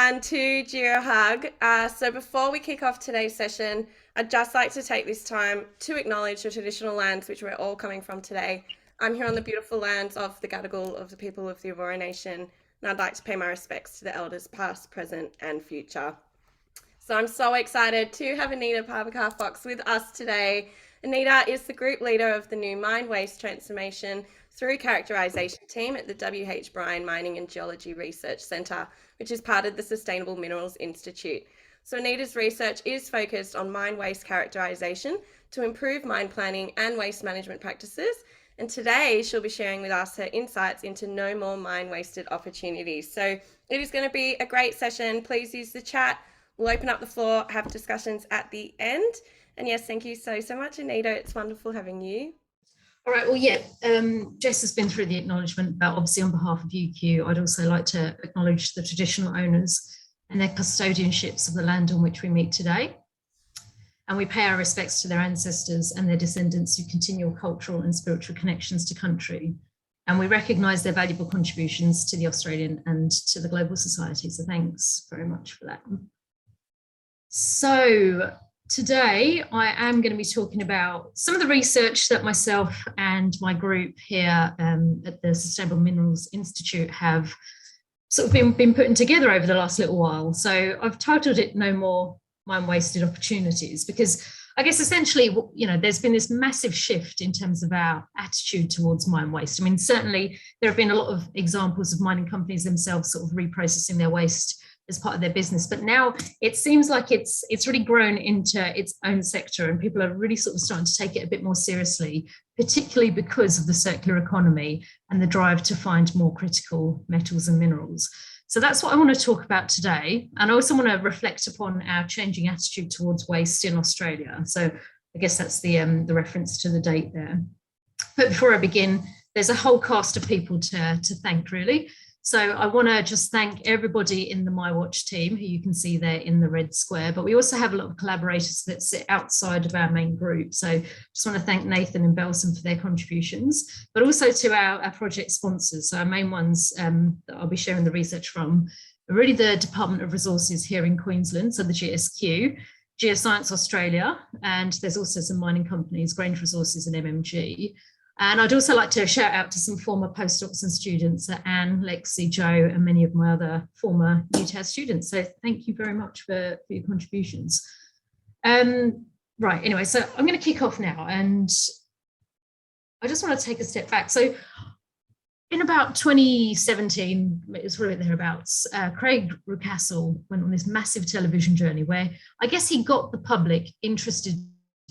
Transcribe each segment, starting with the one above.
everyone to GeoHug. So before we kick off today's session, I'd just like to take this time to acknowledge the traditional lands which we're all coming from today. I'm here on the beautiful lands of the Gadigal of the people of the Eora Nation, and I'd like to pay my respects to the elders past, present and future. So I'm so excited to have Anita Parbhakar-Fox with us today. Anita is the group leader of the new Mine Waste Transformation through Characterisation team at the WH Bryan Mining and Geology Research Centre, which is part of the Sustainable Minerals Institute. So Anita's research is focused on mine waste characterisation to improve mine planning and waste management practices. And today she'll be sharing with us her insights into no more mine wasted opportunities. So it is going to be a great session. Please use the chat. We'll open up the floor, have discussions at the end. And yes, thank you so much, Anita. It's wonderful having you. All right, well, yeah, Jess has been through the acknowledgement, but obviously on behalf of UQ, I'd also like to acknowledge the traditional owners and their custodianships of the land on which we meet today. And we pay our respects to their ancestors and their descendants who continue cultural and spiritual connections to country. And we recognise their valuable contributions to the Australian and to the global society. So thanks very much for that. So today I am going to be talking about some of the research that myself and my group here at the Sustainable Minerals Institute have sort of been putting together over the last little while. So I've titled it No More Mine Wasted Opportunities, because I guess essentially, you know, there's been this massive shift in terms of our attitude towards mine waste. I mean, certainly there have been a lot of examples of mining companies themselves sort of reprocessing their waste as part of their business, but now it seems like it's really grown into its own sector, and people are really sort of starting to take it a bit more seriously, particularly because of the circular economy and the drive to find more critical metals and minerals. So that's what I want to talk about today. And I also want to reflect upon our changing attitude towards waste in Australia. So I guess that's the reference to the date there. But before I begin, there's a whole cast of people to thank, really. So I want to just thank everybody in the MyWatch team, who you can see there in the red square, but we also have a lot of collaborators that sit outside of our main group. So just want to thank Nathan and Belson for their contributions, but also to our project sponsors. So our main ones that I'll be sharing the research from are really the Department of Resources here in Queensland, so the GSQ, Geoscience Australia, and there's also some mining companies, Grange Resources and MMG. And I'd also like to shout out to some former postdocs and students, Anne, Lexi, Joe, and many of my other former UTAS students. So thank you very much for your contributions. Right, anyway, so I'm going to kick off now, and I just want to take a step back. So in about 2017, it was really thereabouts, Craig Rucastle went on this massive television journey where I guess he got the public interested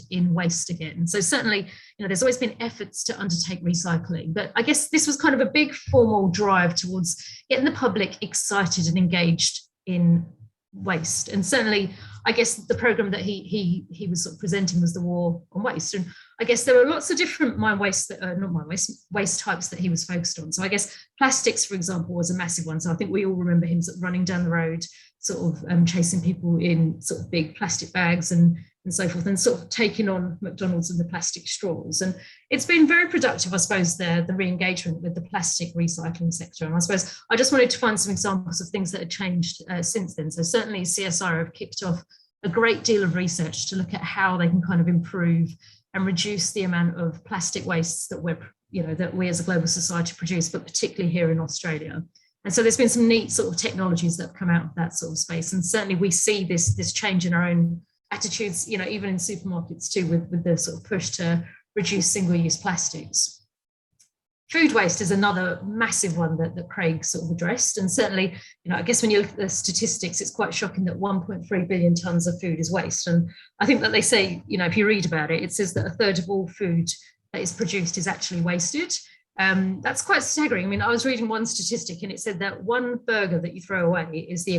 in waste again. So certainly, you know, there's always been efforts to undertake recycling, but I guess this was kind of a big formal drive towards getting the public excited and engaged in waste. And certainly, I guess the program that he was sort of presenting was the War on Waste. And I guess there were lots of different mine waste that are not mine waste types that he was focused on. So I guess plastics, for example, was a massive one. So I think we all remember him sort of running down the road, sort of chasing people in sort of big plastic bags and so forth, and sort of taking on McDonald's and the plastic straws. And it's been very productive, I suppose, the re-engagement with the plastic recycling sector. And I suppose I just wanted to find some examples of things that have changed since then. So certainly CSIRO have kicked off a great deal of research to look at how they can kind of improve and reduce the amount of plastic wastes that that we as a global society produce, but particularly here in Australia. And so there's been some neat sort of technologies that have come out of that sort of space. And certainly we see this change in our own attitudes, you know, even in supermarkets too, with the sort of push to reduce single-use plastics. Food waste is another massive one that Craig sort of addressed. And certainly, you know, I guess when you look at the statistics, it's quite shocking that 1.3 billion tonnes of food is waste. And I think that they say, you know, if you read about it, it says that a third of all food that is produced is actually wasted. That's quite staggering. I mean, I was reading one statistic and it said that one burger that you throw away is the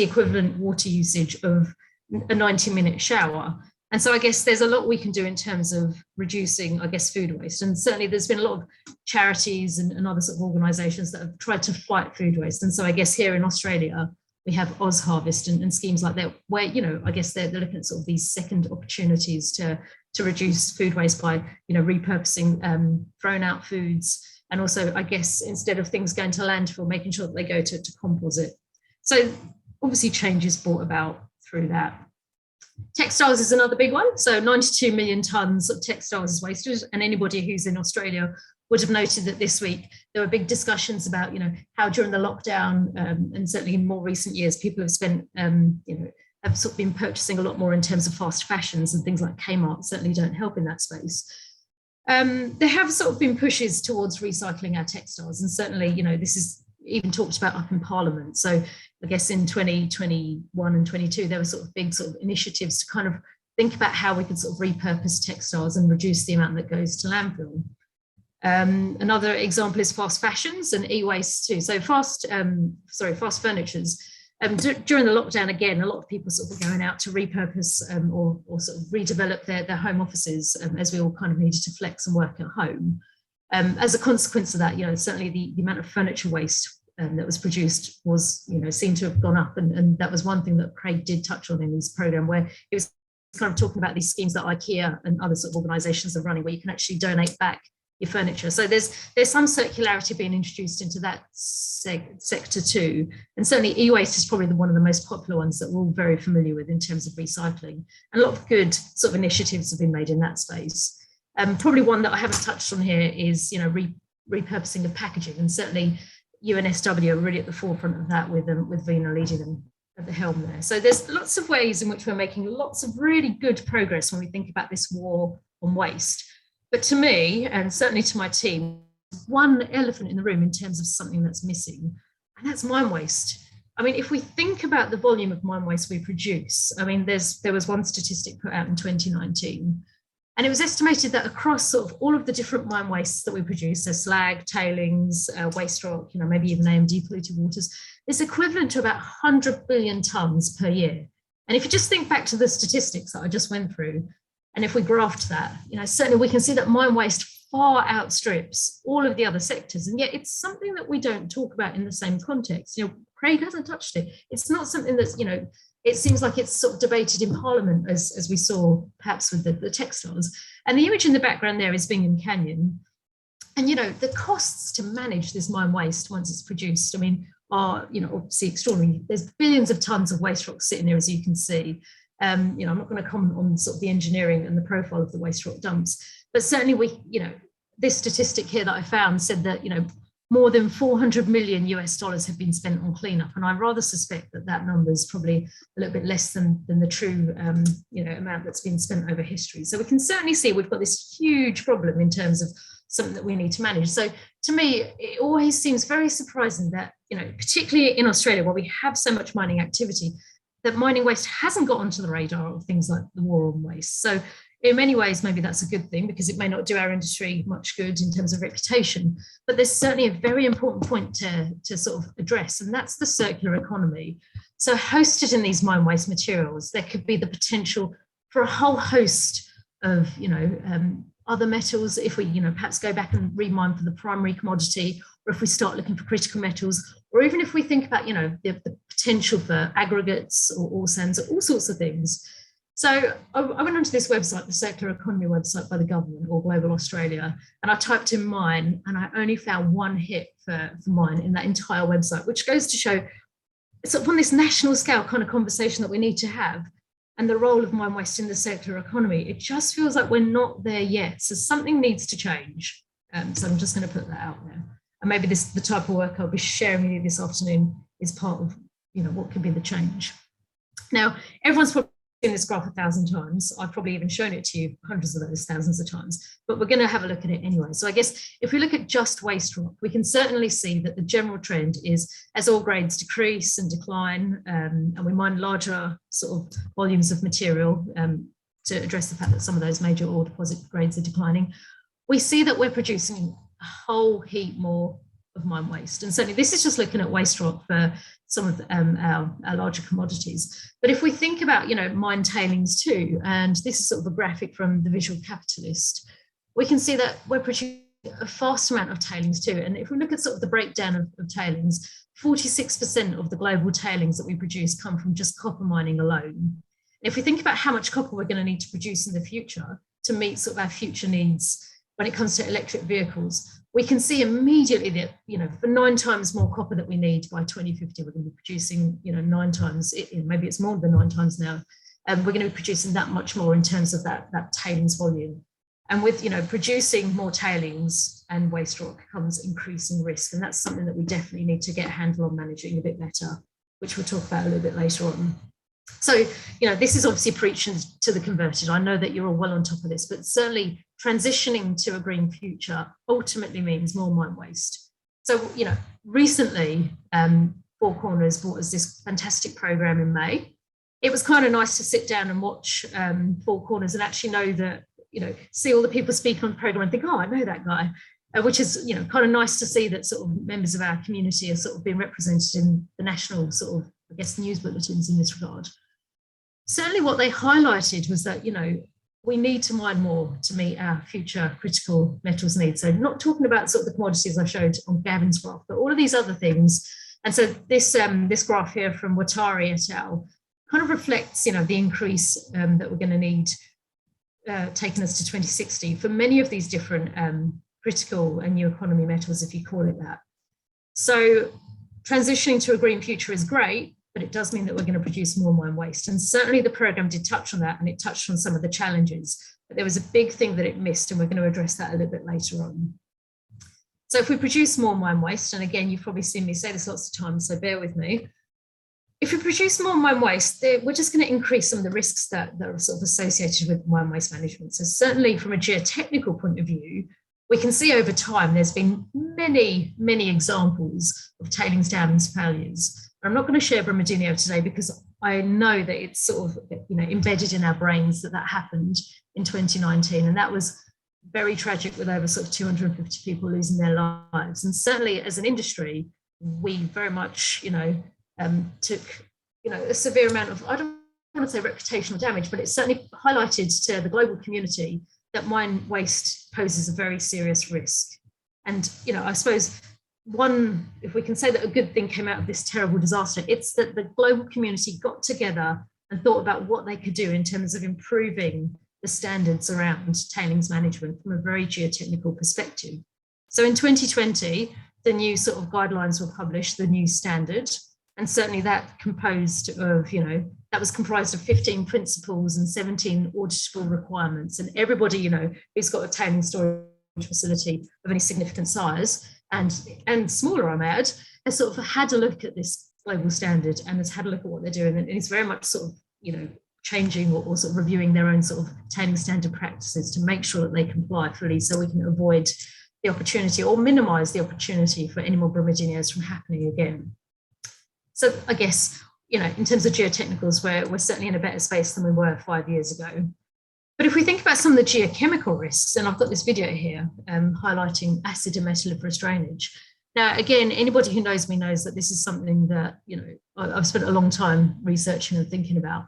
equivalent water usage of a 90-minute shower. And so I guess there's a lot we can do in terms of reducing, I guess, food waste. And certainly there's been a lot of charities and other sort of organisations that have tried to fight food waste. And so I guess here in Australia, we have Oz Harvest and schemes like that, where, you know, I guess they're looking at sort of these second opportunities to reduce food waste by, you know, repurposing thrown out foods. And also, I guess, instead of things going to landfill, making sure that they go to composite. So obviously change is brought about through that. Textiles is another big one. So 92 million tonnes of textiles is wasted. And anybody who's in Australia would have noted that this week there were big discussions about, how during the lockdown and certainly in more recent years, people have spent, have sort of been purchasing a lot more in terms of fast fashions, and things like Kmart certainly don't help in that space. There have sort of been pushes towards recycling our textiles, and certainly, this is even talked about up in Parliament. So I guess in 2021 and 22, there were sort of big sort of initiatives to kind of think about how we could sort of repurpose textiles and reduce the amount that goes to landfill. Another example is fast fashions and e-waste too. So fast furnitures. During the lockdown, again, a lot of people sort of were going out to repurpose or sort of redevelop their home offices as we all kind of needed to flex and work at home. As a consequence of that, certainly the amount of furniture waste that was produced was, seemed to have gone up. And that was one thing that Craig did touch on in his program, where he was kind of talking about these schemes that IKEA and other sort of organizations are running, where you can actually donate back your furniture. So there's some circularity being introduced into that sector too. And certainly e-waste is probably one of the most popular ones that we're all very familiar with in terms of recycling. And a lot of good sort of initiatives have been made in that space. Probably one that I haven't touched on here is, repurposing of packaging. And certainly UNSW are really at the forefront of that with Vina leading them at the helm there. So there's lots of ways in which we're making lots of really good progress when we think about this war on waste. But to me, and certainly to my team, one elephant in the room in terms of something that's missing, and that's mine waste. I mean, if we think about the volume of mine waste we produce, I mean, there was one statistic put out in 2019, and it was estimated that across sort of all of the different mine wastes that we produce, so slag, tailings, waste rock, maybe even AMD polluted waters, is equivalent to about 100 billion tonnes per year. And if you just think back to the statistics that I just went through, and if we graphed that, certainly we can see that mine waste far outstrips all of the other sectors. And yet it's something that we don't talk about in the same context. Craig hasn't touched it. It's not something that's, it seems like it's sort of debated in Parliament, as we saw perhaps with the textiles. And the image in the background there is Bingham Canyon. And, the costs to manage this mine waste once it's produced, are, obviously extraordinary. There's billions of tons of waste rock sitting there, as you can see. I'm not going to comment on sort of the engineering and the profile of the waste rock dumps, but certainly this statistic here that I found said that, more than $400 million have been spent on cleanup. And I rather suspect that number is probably a little bit less than the true, amount that's been spent over history. So we can certainly see we've got this huge problem in terms of something that we need to manage. So to me, it always seems very surprising that, particularly in Australia, where we have so much mining activity, that mining waste hasn't got onto the radar of things like the war on waste. So in many ways, maybe that's a good thing, because it may not do our industry much good in terms of reputation, but there's certainly a very important point to sort of address, and that's the circular economy. So hosted in these mine waste materials, there could be the potential for a whole host of, other metals, if we, perhaps go back and remine for the primary commodity, or if we start looking for critical metals, or even if we think about, the potential for aggregates or ore sands, or all sorts of things. So I went onto this website, the Circular Economy website by the government, or Global Australia, and I typed in mine, and I only found one hit for mine in that entire website, which goes to show sort of on this national scale kind of conversation that we need to have, and the role of mine waste in the circular economy. It just feels like we're not there yet. So something needs to change. So I'm just going to put that out there. And maybe the type of work I'll be sharing with you this afternoon is part of, what could be the change. Now, everyone's probably seen this graph 1,000 times. I've probably even shown it to you hundreds of those, thousands of times, but we're going to have a look at it anyway. So I guess if we look at just waste rock, we can certainly see that the general trend is as ore grades decrease and decline, and we mine larger sort of volumes of material to address the fact that some of those major ore deposit grades are declining, we see that we're producing a whole heap more of mine waste. And certainly this is just looking at waste rock for some of our larger commodities. But if we think about, mine tailings too, and this is sort of a graphic from the Visual Capitalist, we can see that we're producing a vast amount of tailings too. And if we look at sort of the breakdown of tailings, 46% of the global tailings that we produce come from just copper mining alone. And if we think about how much copper we're going to need to produce in the future to meet sort of our future needs when it comes to electric vehicles, we can see immediately that, for 9 times more copper that we need by 2050, we're going to be producing, 9 times, maybe it's more than 9 times now, we're going to be producing that much more in terms of that tailings volume. And with, producing more tailings and waste rock comes increasing risk. And that's something that we definitely need to get a handle on managing a bit better, which we'll talk about a little bit later on. So, this is obviously preaching to the converted. I know that you're all well on top of this, but certainly transitioning to a green future ultimately means more mine waste. So, recently, Four Corners brought us this fantastic program in May. It was kind of nice to sit down and watch Four Corners and actually know that, see all the people speak on the program and think, oh, I know that guy, which is, kind of nice to see that sort of members of our community are sort of being represented in the national sort of, I guess, news bulletins in this regard. Certainly what they highlighted was that, we need to mine more to meet our future critical metals needs. So not talking about sort of the commodities I showed on Gavin's graph, but all of these other things. And so this graph here from Watari et al. Kind of reflects, the increase that we're going to need taking us to 2060 for many of these different critical and new economy metals, if you call it that. So transitioning to a green future is great, but it does mean that we're going to produce more mine waste. And certainly the program did touch on that, and it touched on some of the challenges, but there was a big thing that it missed, and we're going to address that a little bit later on. So if we produce more mine waste, and again, you've probably seen me say this lots of times, so bear with me. If we produce more mine waste, we're just going to increase some of the risks that are sort of associated with mine waste management. So certainly from a geotechnical point of view, we can see over time there's been many, many examples of tailings dams failures. I'm not going to share Brumadinho today because I know that it's sort of, embedded in our brains that happened in 2019. And that was very tragic, with over sort of 250 people losing their lives. And certainly as an industry, we very much, took, a severe amount of, I don't want to say reputational damage, but it certainly highlighted to the global community that mine waste poses a very serious risk. And, I suppose if we can say that a good thing came out of this terrible disaster, it's that the global community got together and thought about what they could do in terms of improving the standards around tailings management from a very geotechnical perspective. So in 2020, the new sort of guidelines were published, the new standard, and certainly that was comprised of 15 principles and 17 auditable requirements. And everybody, who's got a tailings storage facility of any significant size and smaller, I might add, has sort of had a look at this global standard and has had a look at what they're doing. And it's very much sort of, changing or sort of reviewing their own sort of tailings standard practices to make sure that they comply fully, so we can avoid the opportunity or minimize the opportunity for any more Brumadinhos from happening again. So I guess, in terms of geotechnicals, we're certainly in a better space than we were 5 years ago. But if we think about some of the geochemical risks, and I've got this video here highlighting acid and metalliferous drainage. Now, again, anybody who knows me knows that this is something that, I've spent a long time researching and thinking about.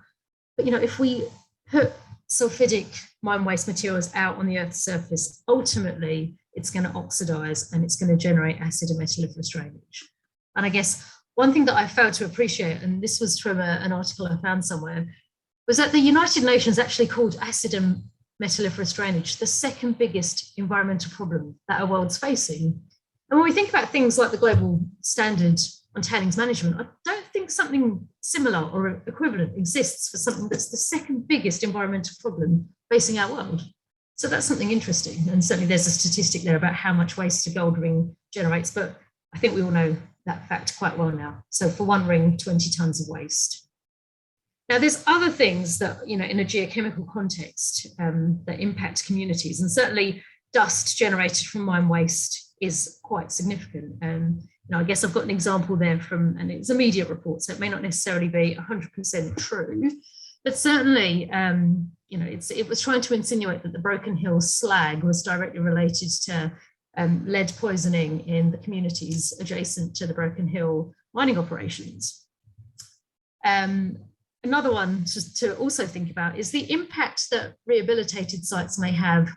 But, if we put sulfidic mine waste materials out on the Earth's surface, ultimately it's going to oxidize and it's going to generate acid and metalliferous drainage. And I guess one thing that I failed to appreciate, and this was from an article I found somewhere, was that the United Nations actually called acid and metalliferous drainage the second biggest environmental problem that our world's facing. And when we think about things like the global standard on tailings management, I don't think something similar or equivalent exists for something that's the second biggest environmental problem facing our world. So that's something interesting. And certainly there's a statistic there about how much waste a gold ring generates, but I think we all know that fact quite well now. So for one ring, 20 tons of waste. Now, there's other things that, in a geochemical context that impact communities, and certainly dust generated from mine waste is quite significant. I guess I've got an example there and it's a media report, so it may not necessarily be 100% true, but certainly, it was trying to insinuate that the Broken Hill slag was directly related to lead poisoning in the communities adjacent to the Broken Hill mining operations. Another one to also think about is the impact that rehabilitated sites may have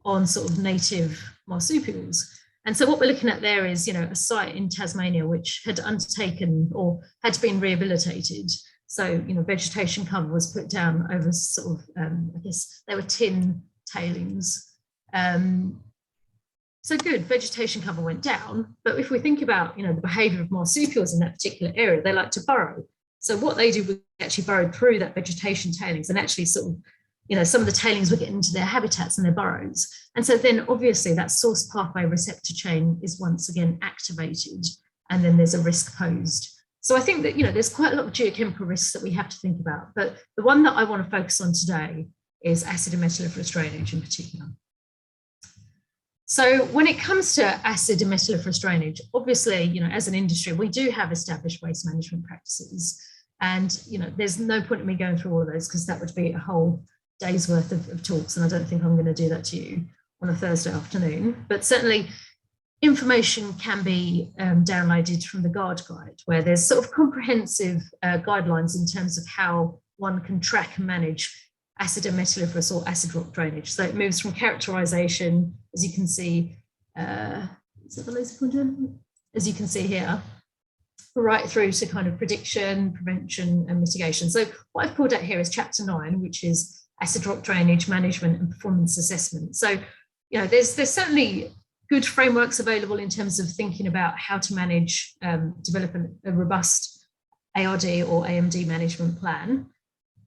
on sort of native marsupials. And so what we're looking at there is, a site in Tasmania which had undertaken or had been rehabilitated. So, vegetation cover was put down over sort of, I guess they were tin tailings. So good, vegetation cover went down. But if we think about, the behavior of marsupials in that particular area, they like to burrow. So what they do was actually burrow through that vegetation tailings, and actually sort of, some of the tailings were getting into their habitats and their burrows. And so then obviously that source pathway receptor chain is once again activated, and then there's a risk posed. So I think that, there's quite a lot of geochemical risks that we have to think about. But the one that I want to focus on today is acid and metalliferous drainage in particular. So when it comes to acid and metalliferous drainage, obviously, as an industry, we do have established waste management practices. And, there's no point in me going through all of those, because that would be a whole day's worth of talks. And I don't think I'm going to do that to you on a Thursday afternoon. But certainly information can be downloaded from the GARD guide, where there's sort of comprehensive guidelines in terms of how one can track and manage acid and metalliferous or acid rock drainage. So it moves from characterization, as you can see, is that the laser pointer? As you can see here, right through to kind of prediction, prevention, and mitigation. So what I've pulled out here is chapter 9, which is acid rock drainage management and performance assessment. So, there's certainly good frameworks available in terms of thinking about how to manage, develop a robust ARD or AMD management plan,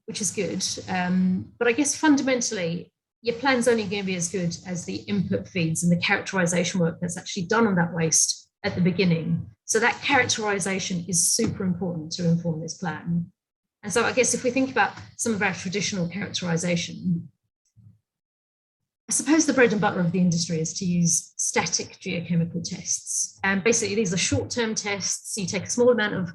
which is good. But I guess fundamentally, your plan's only going to be as good as the input feeds and the characterization work that's actually done on that waste at the beginning. So that characterization is super important to inform this plan. And so I guess if we think about some of our traditional characterization, I suppose the bread and butter of the industry is to use static geochemical tests. And basically these are short-term tests. You take a small amount of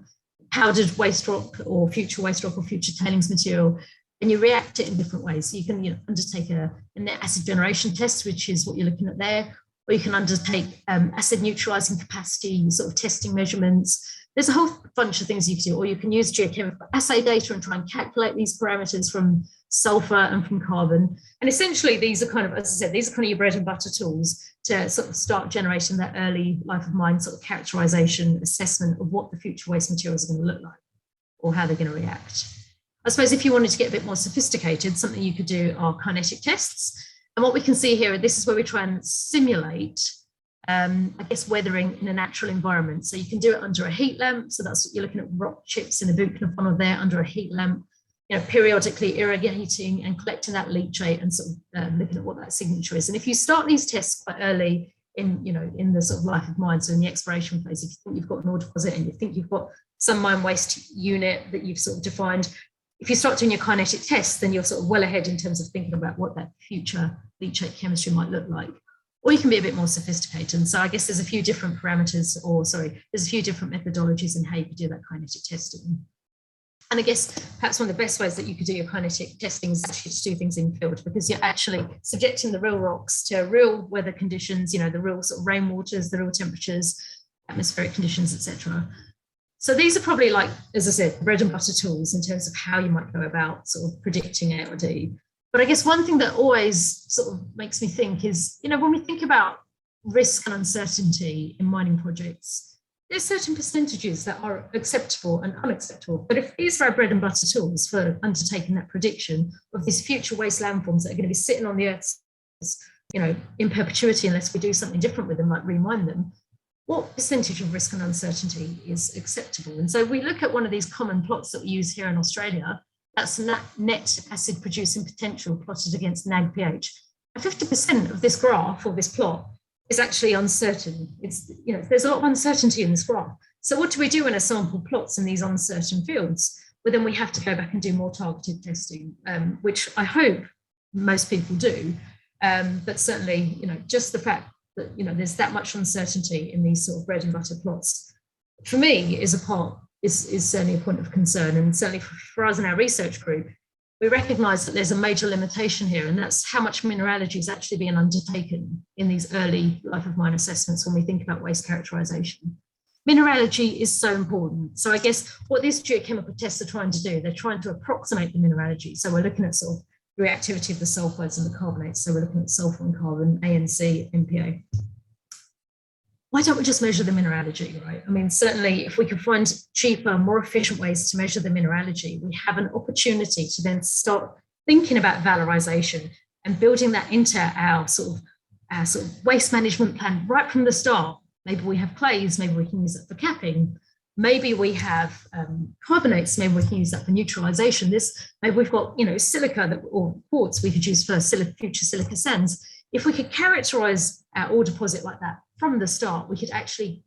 powdered waste rock or future waste rock or future tailings material, and you react it in different ways. So you can undertake a net acid generation test, which is what you're looking at there, or you can undertake acid neutralizing capacity sort of testing measurements. There's a whole bunch of things you can do, or you can use geochemical assay data and try and calculate these parameters from sulfur and from carbon. And essentially these are kind of, as I said, these are kind of your bread and butter tools to sort of start generating that early life of mine sort of characterization, assessment of what the future waste materials are going to look like or how they're going to react. I suppose if you wanted to get a bit more sophisticated, something you could do are kinetic tests. And what we can see here, this is where we try and simulate, I guess, weathering in a natural environment. So you can do it under a heat lamp. So that's what you're looking at, rock chips in a Buchner funnel there under a heat lamp, periodically irrigating and collecting that leachate and sort of looking at what that signature is. And if you start these tests quite early in the sort of life of mine, so in the exploration phase, if you think you've got an ore deposit and you think you've got some mine waste unit that you've sort of defined, if you start doing your kinetic tests, then you're sort of well ahead in terms of thinking about what that future leachate chemistry might look like. Or you can be a bit more sophisticated. And so I guess there's a few different parameters, there's a few different methodologies in how you could do that kinetic testing. And I guess perhaps one of the best ways that you could do your kinetic testing is actually to do things in field, because you're actually subjecting the real rocks to real weather conditions, the real sort of rainwaters, the real temperatures, atmospheric conditions, etc. So these are probably, like, as I said, bread and butter tools in terms of how you might go about sort of predicting ARD. But I guess one thing that always sort of makes me think is, when we think about risk and uncertainty in mining projects, there's certain percentages that are acceptable and unacceptable. But if these are our bread and butter tools for undertaking that prediction of these future waste landforms that are going to be sitting on the earth, in perpetuity, unless we do something different with them, like remine them, what percentage of risk and uncertainty is acceptable? And so we look at one of these common plots that we use here in Australia. That's net acid producing potential plotted against NAG pH. And 50% of this graph or this plot is actually uncertain. There's a lot of uncertainty in this graph. So what do we do when a sample plots in these uncertain fields? Well, then we have to go back and do more targeted testing, which I hope most people do. But certainly, just the fact that, there's that much uncertainty in these sort of bread and butter plots, for me, is certainly a point of concern. And certainly for us in our research group, we recognise that there's a major limitation here, and that's how much mineralogy is actually being undertaken in these early life of mine assessments when we think about waste characterisation. Mineralogy is so important. So I guess what these geochemical tests are trying to do, they're trying to approximate the mineralogy. So we're looking at sort of the reactivity of the sulfides and the carbonates. So we're looking at sulfur and carbon, ANC, MPA. Why don't we just measure the mineralogy, right? I mean, certainly if we can find cheaper, more efficient ways to measure the mineralogy, we have an opportunity to then start thinking about valorization and building that into our sort of our sort of waste management plan right from the start. Maybe we have clays, maybe we can use it for capping. Maybe we have carbonates, maybe we can use that for neutralization. Maybe we've got, silica or quartz we could use for future silica sands. If we could characterize our ore deposit like that from the start, we could actually,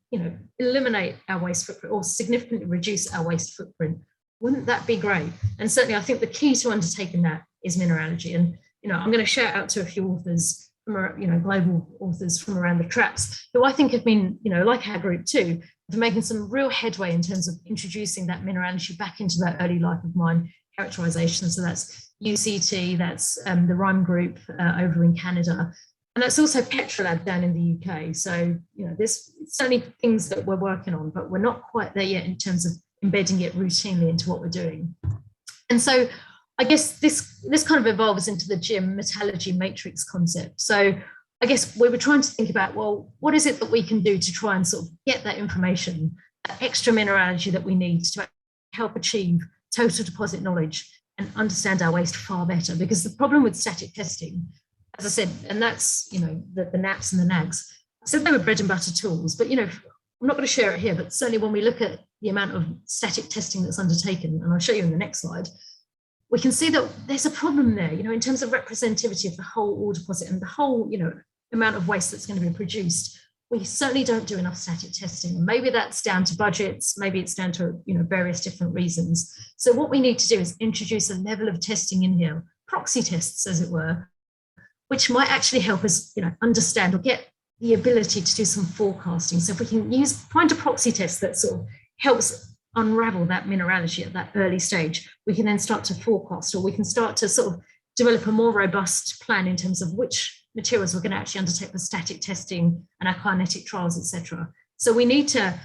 eliminate our waste footprint or significantly reduce our waste footprint. Wouldn't that be great? And certainly I think the key to undertaking that is mineralogy. And, I'm going to shout out to a few authors from, global authors from around the traps, who I think have been, like our group too, for making some real headway in terms of introducing that mineralogy back into that early life of mine characterization. So that's UCT, that's the RIME group over in Canada, and that's also Petrolab down in the UK. So, there's certainly things that we're working on, but we're not quite there yet in terms of embedding it routinely into what we're doing. And so I guess this kind of evolves into the geometallurgy matrix concept. So I guess we were trying to think about, well, what is it that we can do to try and sort of get that information, that extra mineralogy that we need to help achieve total deposit knowledge and understand our waste far better? Because the problem with static testing, as I said, and that's, the NAPs and the NAGs, I said they were bread and butter tools, but, I'm not going to share it here, but certainly when we look at the amount of static testing that's undertaken, and I'll show you in the next slide, we can see that there's a problem there, in terms of representativity of the whole ore deposit and the whole, amount of waste that's going to be produced. We certainly don't do enough static testing. And maybe that's down to budgets, maybe it's down to, various different reasons. So what we need to do is introduce a level of testing in here, proxy tests, as it were, which might actually help us, understand or get the ability to do some forecasting. So if we can find a proxy test that sort of helps unravel that mineralogy at that early stage, we can then start to forecast, or we can start to sort of develop a more robust plan in terms of which materials we're going to actually undertake the static testing and our kinetic trials, etc. So we need to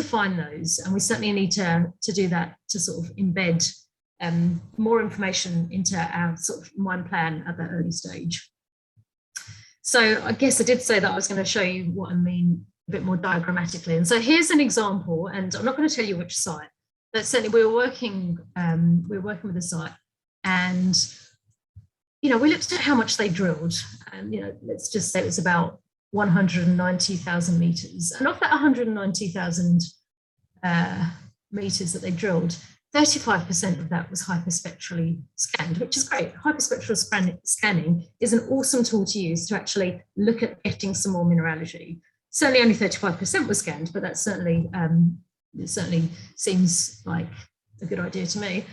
find those, and we certainly need to do that to sort of embed more information into our sort of mine plan at that early stage. So I guess I did say that I was going to show you what I mean a bit more diagrammatically. And so here's an example, and I'm not going to tell you which site, but certainly we were working with a site, and we looked at how much they drilled, and let's just say it was about 190,000 meters, and of that 190,000 meters that they drilled, 35% of that was hyperspectrally scanned, which is great. Hyperspectral scanning is an awesome tool to use to actually look at getting some more mineralogy. Certainly only 35% was scanned, but that certainly seems like a good idea to me.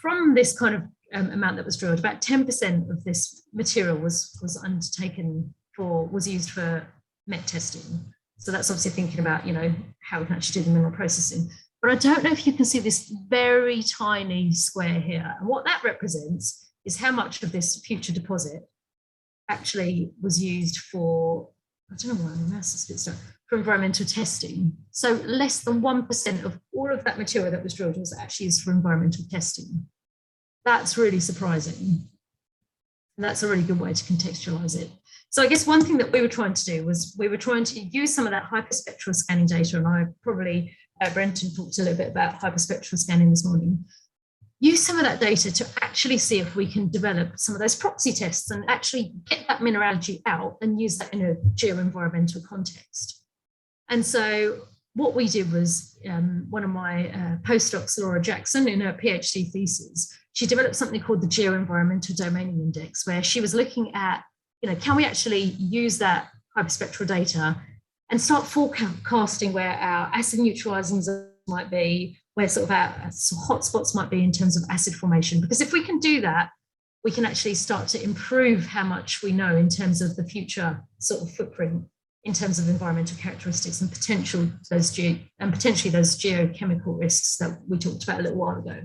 From this kind of amount that was drilled, about 10% of this material was used for met testing. So that's obviously thinking about, how we can actually do the mineral processing. But I don't know if you can see this very tiny square here. And what that represents is how much of this future deposit actually was used for, I don't know why my mouse is a bit stuck, for environmental testing. So less than 1% of all of that material that was drilled was actually used for environmental testing. That's really surprising. And that's a really good way to contextualize it. So I guess one thing that we were trying to do was we were trying to use some of that hyperspectral scanning data, and I probably, Brenton talked a little bit about hyperspectral scanning this morning, use some of that data to actually see if we can develop some of those proxy tests and actually get that mineralogy out and use that in a geoenvironmental context. And so what we did was one of my postdocs, Laura Jackson, in her PhD thesis, she developed something called the Geoenvironmental Domaining Index, where she was looking at, can we actually use that hyperspectral data and start forecasting where our acid neutralizing zones might be, where sort of our hotspots might be in terms of acid formation. Because if we can do that, we can actually start to improve how much we know in terms of the future sort of footprint in terms of environmental characteristics and potentially those geochemical risks that we talked about a little while ago.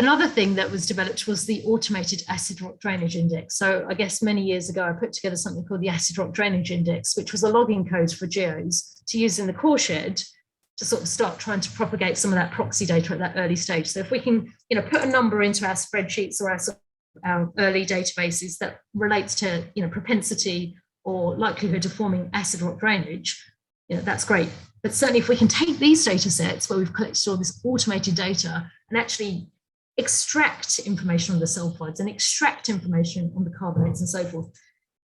Another thing that was developed was the automated acid rock drainage index. So I guess many years ago, I put together something called the acid rock drainage index, which was a logging code for geos to use in the core shed to sort of start trying to propagate some of that proxy data at that early stage. So if we can, put a number into our spreadsheets or our early databases that relates to, propensity or likelihood of forming acid rock drainage, that's great. But certainly if we can take these data sets where we've collected all this automated data and actually extract information on the sulfides and extract information on the carbonates and so forth,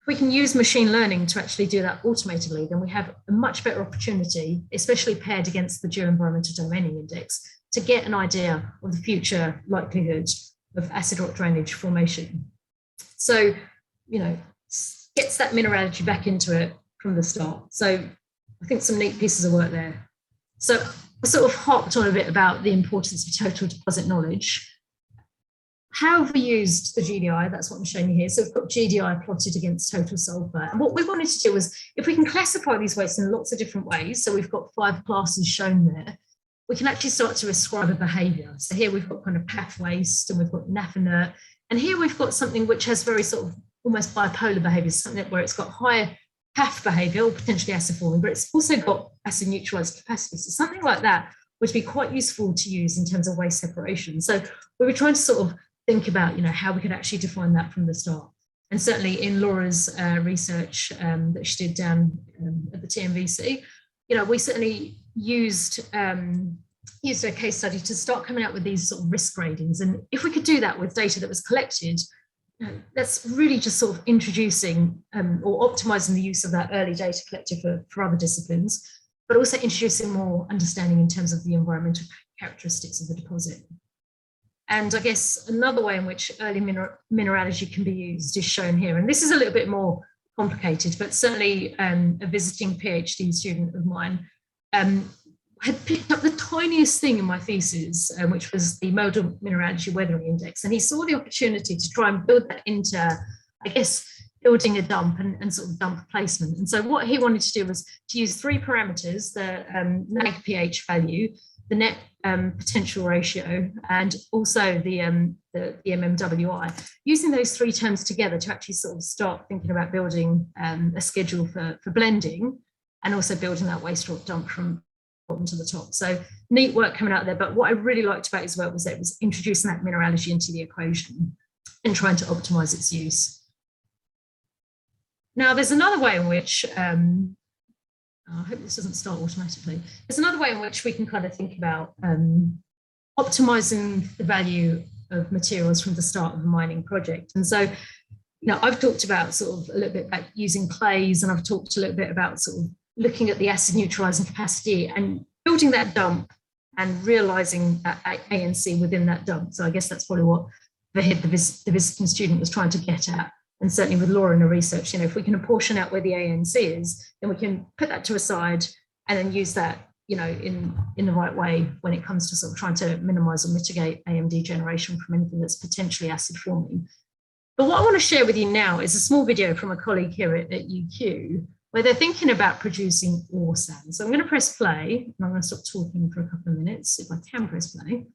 if we can use machine learning to actually do that automatically, then we have a much better opportunity, especially paired against the Geoenvironmental Domaining Index, to get an idea of the future likelihood of acid rock drainage formation. So, gets that mineralogy back into it from the start. So I think some neat pieces of work there. So I sort of harped on a bit about the importance of total deposit knowledge. How have we used the GDI? That's what I'm showing you here. So we've got GDI plotted against total sulfur. And what we wanted to do was, if we can classify these wastes in lots of different ways, so we've got 5 classes shown there, we can actually start to ascribe a behavior. So here we've got kind of path waste, and we've got NAF inert. And here we've got something which has very sort of almost bipolar behavior, something where it's got higher path behavior, or potentially acid forming, but it's also got acid neutralizing capacity. So something like that would be quite useful to use in terms of waste separation. So we were trying to sort of think about, how we could actually define that from the start. And certainly in Laura's research that she did down at the TMVC, we certainly used a case study to start coming out with these sort of risk gradings. And if we could do that with data that was collected, that's really just sort of introducing or optimizing the use of that early data collected for other disciplines, but also introducing more understanding in terms of the environmental characteristics of the deposit. And I guess another way in which early mineralogy can be used is shown here. And this is a little bit more complicated, but certainly a visiting PhD student of mine had picked up the tiniest thing in my thesis, which was the Modal Mineralogy Weathering Index. And he saw the opportunity to try and build that into, I guess, building a dump and sort of dump placement. And so what he wanted to do was to use 3 parameters, the NAG pH value, the net potential ratio, and also the MMWI, using those 3 terms together to actually sort of start thinking about building a schedule for blending, and also building that waste rock dump from bottom to the top. So neat work coming out there. But what I really liked about his work was that it was introducing that mineralogy into the equation and trying to optimize its use. Now, there's another way in which I hope this doesn't start automatically. There's another way in which we can kind of think about optimizing the value of materials from the start of a mining project. And so, I've talked about sort of a little bit about using clays, and I've talked a little bit about sort of looking at the acid neutralizing capacity and building that dump and realizing that ANC within that dump. So I guess that's probably what the visiting student was trying to get at. And certainly with Laura in her research, if we can apportion out where the ANC is, then we can put that to a side and then use that, in the right way when it comes to sort of trying to minimize or mitigate AMD generation from anything that's potentially acid forming. But what I want to share with you now is a small video from a colleague here at UQ, where they're thinking about producing ore sand. So I'm going to press play, and I'm going to stop talking for a couple of minutes, if I can press play.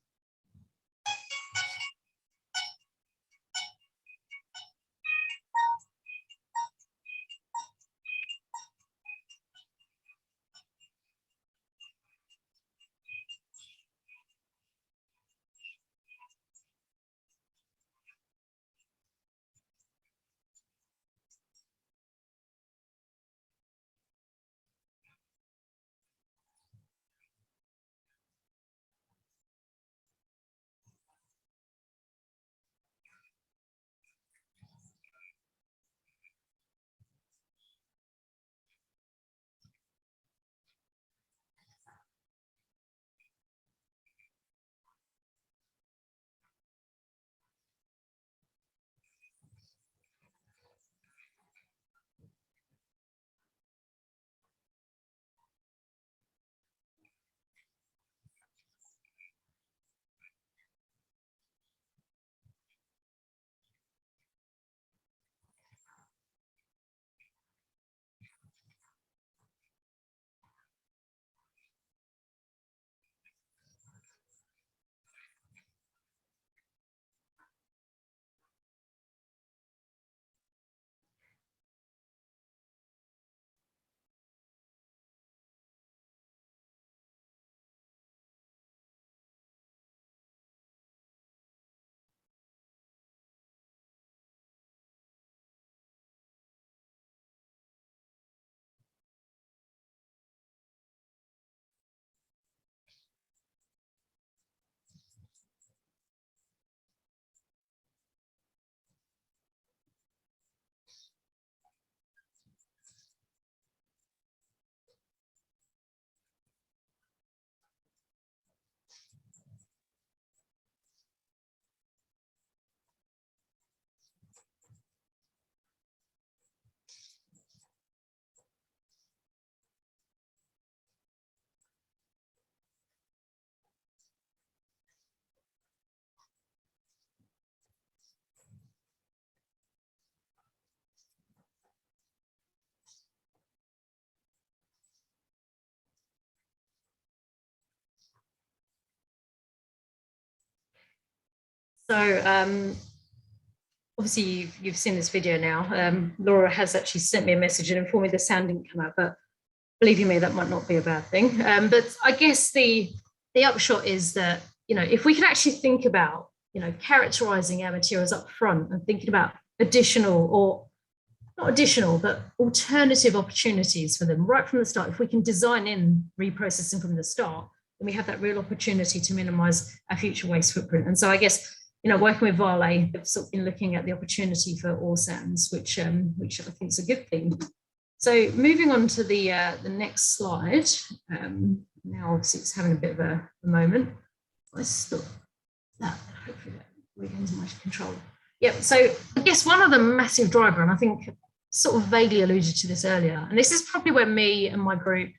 So obviously you've seen this video now. Laura has actually sent me a message and informed me the sound didn't come out, but believe you me, that might not be a bad thing. But I guess the upshot is that, if we can actually think about, characterizing our materials up front and thinking about additional, or not additional, but alternative opportunities for them right from the start, if we can design in reprocessing from the start, then we have that real opportunity to minimize our future waste footprint. And so I guess, working with Vale, I've sort of been looking at the opportunity for ore sands, which I think is a good thing. So moving on to the next slide. Now, obviously, it's having a bit of a moment. Let's stop that. Hopefully, that regains my control. Yep. So I guess one other massive driver, and I think sort of vaguely alluded to this earlier, and this is probably where me and my group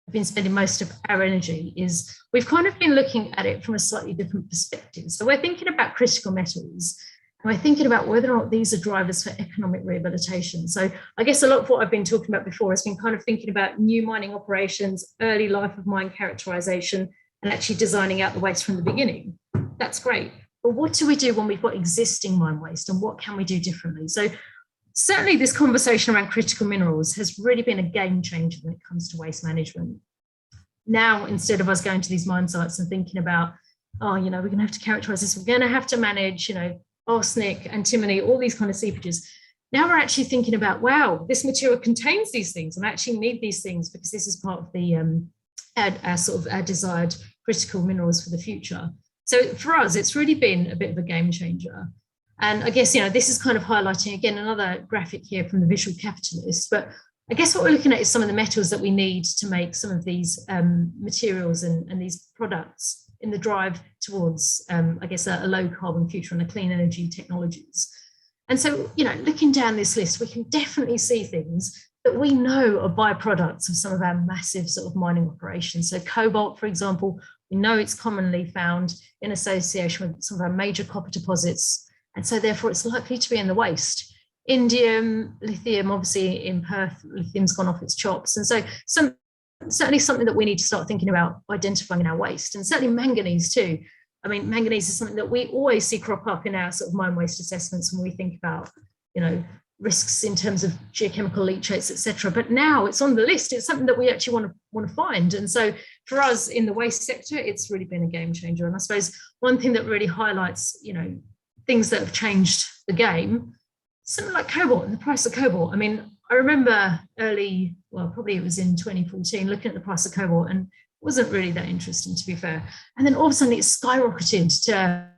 have been spending most of our energy, is we've kind of been looking at it from a slightly different perspective. So we're thinking about critical metals, and we're thinking about whether or not these are drivers for economic rehabilitation. So I guess a lot of what I've been talking about before has been kind of thinking about new mining operations, early life of mine characterization, and actually designing out the waste from the beginning. That's great. But what do we do when we've got existing mine waste, and what can we do differently? So certainly this conversation around critical minerals has really been a game changer when it comes to waste management. Now, instead of us going to these mine sites and thinking about, we're going to have to characterize this, we're going to have to manage, arsenic, antimony, all these kind of seepages. Now we're actually thinking about, wow, this material contains these things, and I actually need these things because this is part of the our desired critical minerals for the future. So for us, it's really been a bit of a game changer. And I guess, this is kind of highlighting, again, another graphic here from the Visual Capitalist. But I guess what we're looking at is some of the metals that we need to make some of these materials and these products in the drive towards, I guess, a low carbon future and a clean energy technologies. And so, looking down this list, we can definitely see things that we know are byproducts of some of our massive sort of mining operations. So cobalt, for example, we know it's commonly found in association with some of our major copper deposits. And so therefore it's likely to be in the waste. Indium, lithium, obviously in Perth, lithium's gone off its chops. And so certainly something that we need to start thinking about identifying in our waste, and certainly manganese too. I mean, manganese is something that we always see crop up in our sort of mine waste assessments when we think about, risks in terms of geochemical leachates, etc. But now it's on the list. It's something that we actually want to find. And so for us in the waste sector, it's really been a game changer. And I suppose one thing that really highlights, things that have changed the game, something like cobalt and the price of cobalt. I mean, I remember probably it was in 2014, looking at the price of cobalt, and it wasn't really that interesting, to be fair. And then all of a sudden it skyrocketed to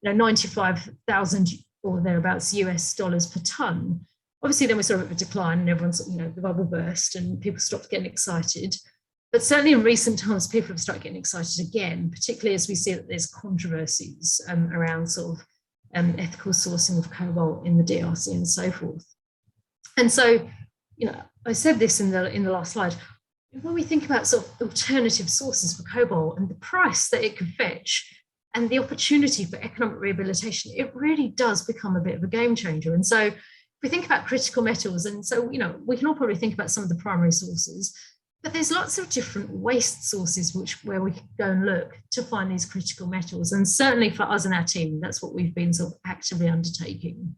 95,000 or thereabouts US dollars per ton. Obviously, then we saw a bit of a decline, and everyone's, the bubble burst and people stopped getting excited. But certainly in recent times, people have started getting excited again, particularly as we see that there's controversies around sort of ethical sourcing of cobalt in the DRC and so forth. And so, I said this in the last slide. When we think about sort of alternative sources for cobalt and the price that it could fetch and the opportunity for economic rehabilitation, it really does become a bit of a game changer. And so if we think about critical metals, and so, we can all probably think about some of the primary sources, but there's lots of different waste sources where we can go and look to find these critical metals. And certainly for us and our team, that's what we've been sort of actively undertaking.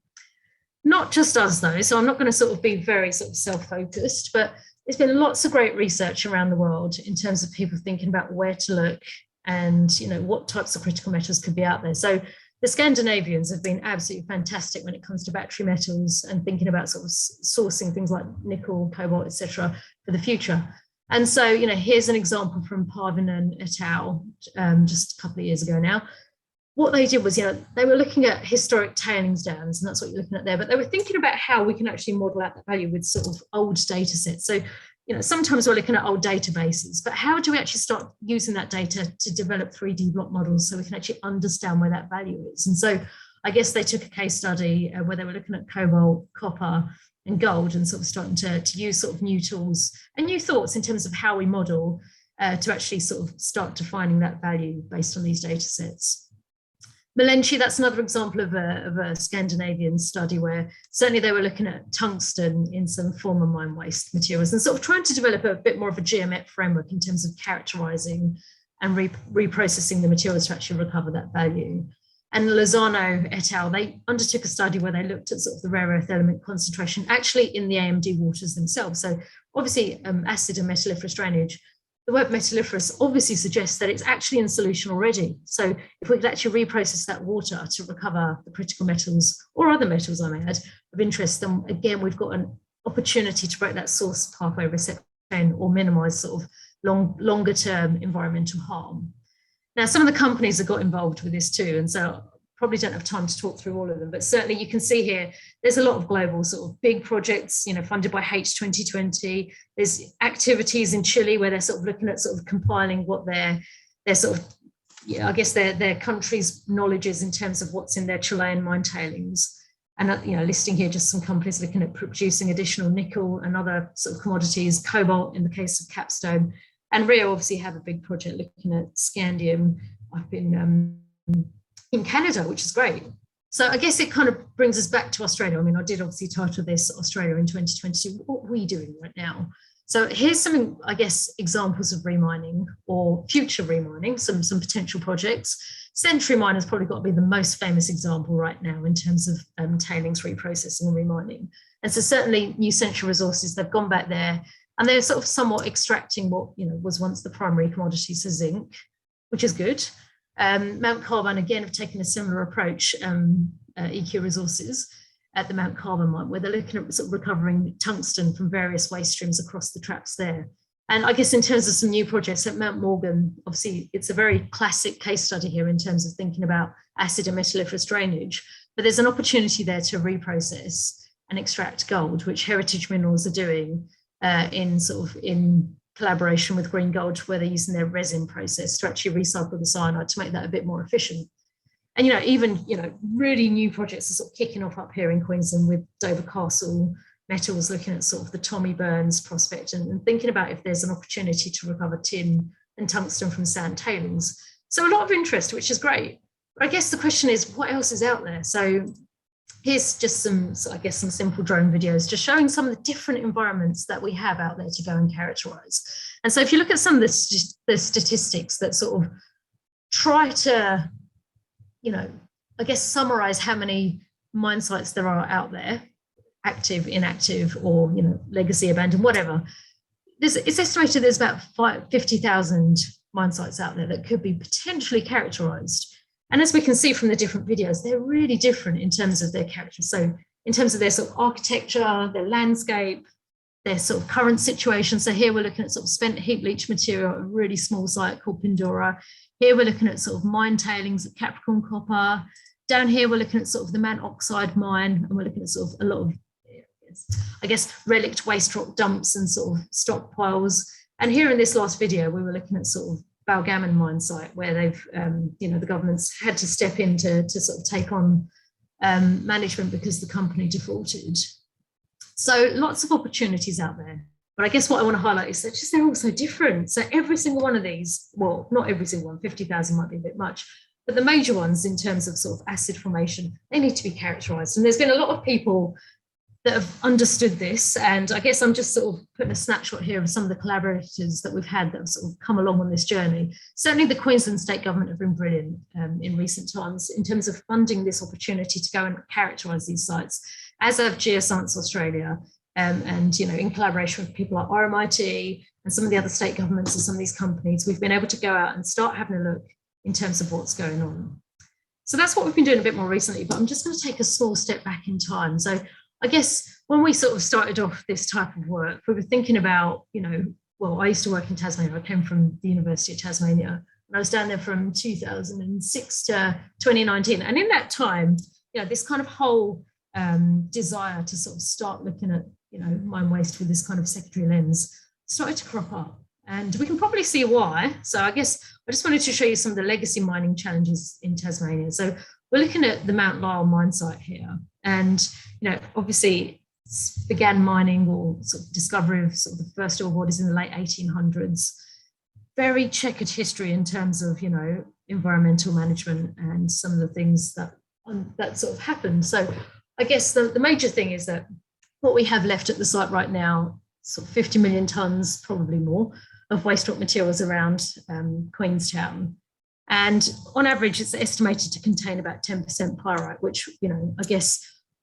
Not just us though, so I'm not going to sort of be very sort of self-focused, but there's been lots of great research around the world in terms of people thinking about where to look and what types of critical metals could be out there. So the Scandinavians have been absolutely fantastic when it comes to battery metals and thinking about sort of sourcing things like nickel, cobalt, etc. for the future. And so, here's an example from Parvinen et al. Just a couple of years ago now. What they did was, they were looking at historic tailings dams, and that's what you're looking at there, but they were thinking about how we can actually model out that value with sort of old data sets. So, sometimes we're looking at old databases, but how do we actually start using that data to develop 3D block models so we can actually understand where that value is? And so I guess they took a case study where they were looking at cobalt, copper, and gold, and sort of starting to use sort of new tools and new thoughts in terms of how we model to actually sort of start defining that value based on these data sets. Melenchi, that's another example of a Scandinavian study where certainly they were looking at tungsten in some former mine waste materials and sort of trying to develop a bit more of a geomet framework in terms of characterizing and reprocessing the materials to actually recover that value. and Lozano et al., they undertook a study where they looked at sort of the rare earth element concentration actually in the AMD waters themselves. So obviously acid and metalliferous drainage, the word metalliferous obviously suggests that it's actually in solution already. So if we could actually reprocess that water to recover the critical metals or other metals, I may add, of interest, then again, we've got an opportunity to break that source pathway reception or minimize sort of longer term environmental harm. Now, some of the companies have got involved with this too, and so probably don't have time to talk through all of them, but certainly you can see here, there's a lot of global sort of big projects, funded by H 2020. There's activities in Chile where they're sort of looking at sort of compiling what their sort of, I guess their country's knowledge is in terms of what's in their Chilean mine tailings. And, listing here just some companies looking at producing additional nickel and other sort of commodities, cobalt in the case of Capstone. And Rio obviously have a big project looking at scandium. I've been in Canada, which is great. So I guess it kind of brings us back to Australia. I mean, I did obviously title this Australia in 2022. What are we doing right now? So here's some, I guess, examples of remining or future remining, some potential projects. Century Mine has probably got to be the most famous example right now in terms of tailings reprocessing and remining. And so certainly New Century Resources, they've gone back there and they're sort of somewhat extracting what was once the primary commodity, so zinc, which is good. Mount Carbine, again, have taken a similar approach, EQ Resources, at the Mount Carbine mine, where they're looking at sort of recovering tungsten from various waste streams across the traps there. And I guess in terms of some new projects at Mount Morgan, obviously it's a very classic case study here in terms of thinking about acid and metalliferous drainage, but there's an opportunity there to reprocess and extract gold, which Heritage Minerals are doing in collaboration with Green Gold, where they're using their resin process to actually recycle the cyanide to make that a bit more efficient. And, even really new projects are sort of kicking off up here in Queensland with Dover Castle Metals looking at sort of the Tommy Burns prospect and thinking about if there's an opportunity to recover tin and tungsten from sand tailings. So a lot of interest, which is great. But I guess the question is, what else is out there? So here's just some simple drone videos just showing some of the different environments that we have out there to go and characterize. And so if you look at some of the statistics that sort of try to, I guess summarize how many mine sites there are out there, active, inactive, or, legacy, abandoned, whatever. It's estimated there's about 50,000 mine sites out there that could be potentially characterized. And as we can see from the different videos, they're really different in terms of their character. So in terms of their sort of architecture, their landscape, their sort of current situation. So here we're looking at sort of spent heap leach material at a really small site called Pindora. Here we're looking at sort of mine tailings at Capricorn Copper. Down here we're looking at sort of the Mount Oxide mine, and we're looking at sort of a lot of, I guess, relict waste rock dumps and sort of stockpiles. And here in this last video, we were looking at sort of Balgammon mine site, where they've, the government's had to step in to sort of take on management because the company defaulted. So lots of opportunities out there. But I guess what I want to highlight is that they're all so different. So every single one of these, well, not every single one, 50,000 might be a bit much, but the major ones in terms of sort of acid formation, they need to be characterized. And there's been a lot of people that have understood this. And I guess I'm just sort of putting a snapshot here of some of the collaborators that we've had that have sort of come along on this journey. Certainly the Queensland State Government have been brilliant in recent times in terms of funding this opportunity to go and characterise these sites, as have Geoscience Australia, and in collaboration with people like RMIT and some of the other state governments and some of these companies, we've been able to go out and start having a look in terms of what's going on. So that's what we've been doing a bit more recently, but I'm just going to take a small step back in time. So I guess when we sort of started off this type of work, we were thinking about, well, I used to work in Tasmania. I came from the University of Tasmania, and I was down there from 2006 to 2019. And in that time, this kind of whole desire to sort of start looking at, mine waste with this kind of secondary lens started to crop up. And we can probably see why. So I guess I just wanted to show you some of the legacy mining challenges in Tasmania. So we're looking at the Mount Lyell mine site here. And, obviously began mining or sort of discovery of sort of the first ore bodies in the late 1800s. Very checkered history in terms of, environmental management and some of the things that sort of happened. So I guess the major thing is that what we have left at the site right now, sort of 50 million tonnes, probably more, of waste rock materials around Queenstown. And on average, it's estimated to contain about 10% pyrite, which, I guess,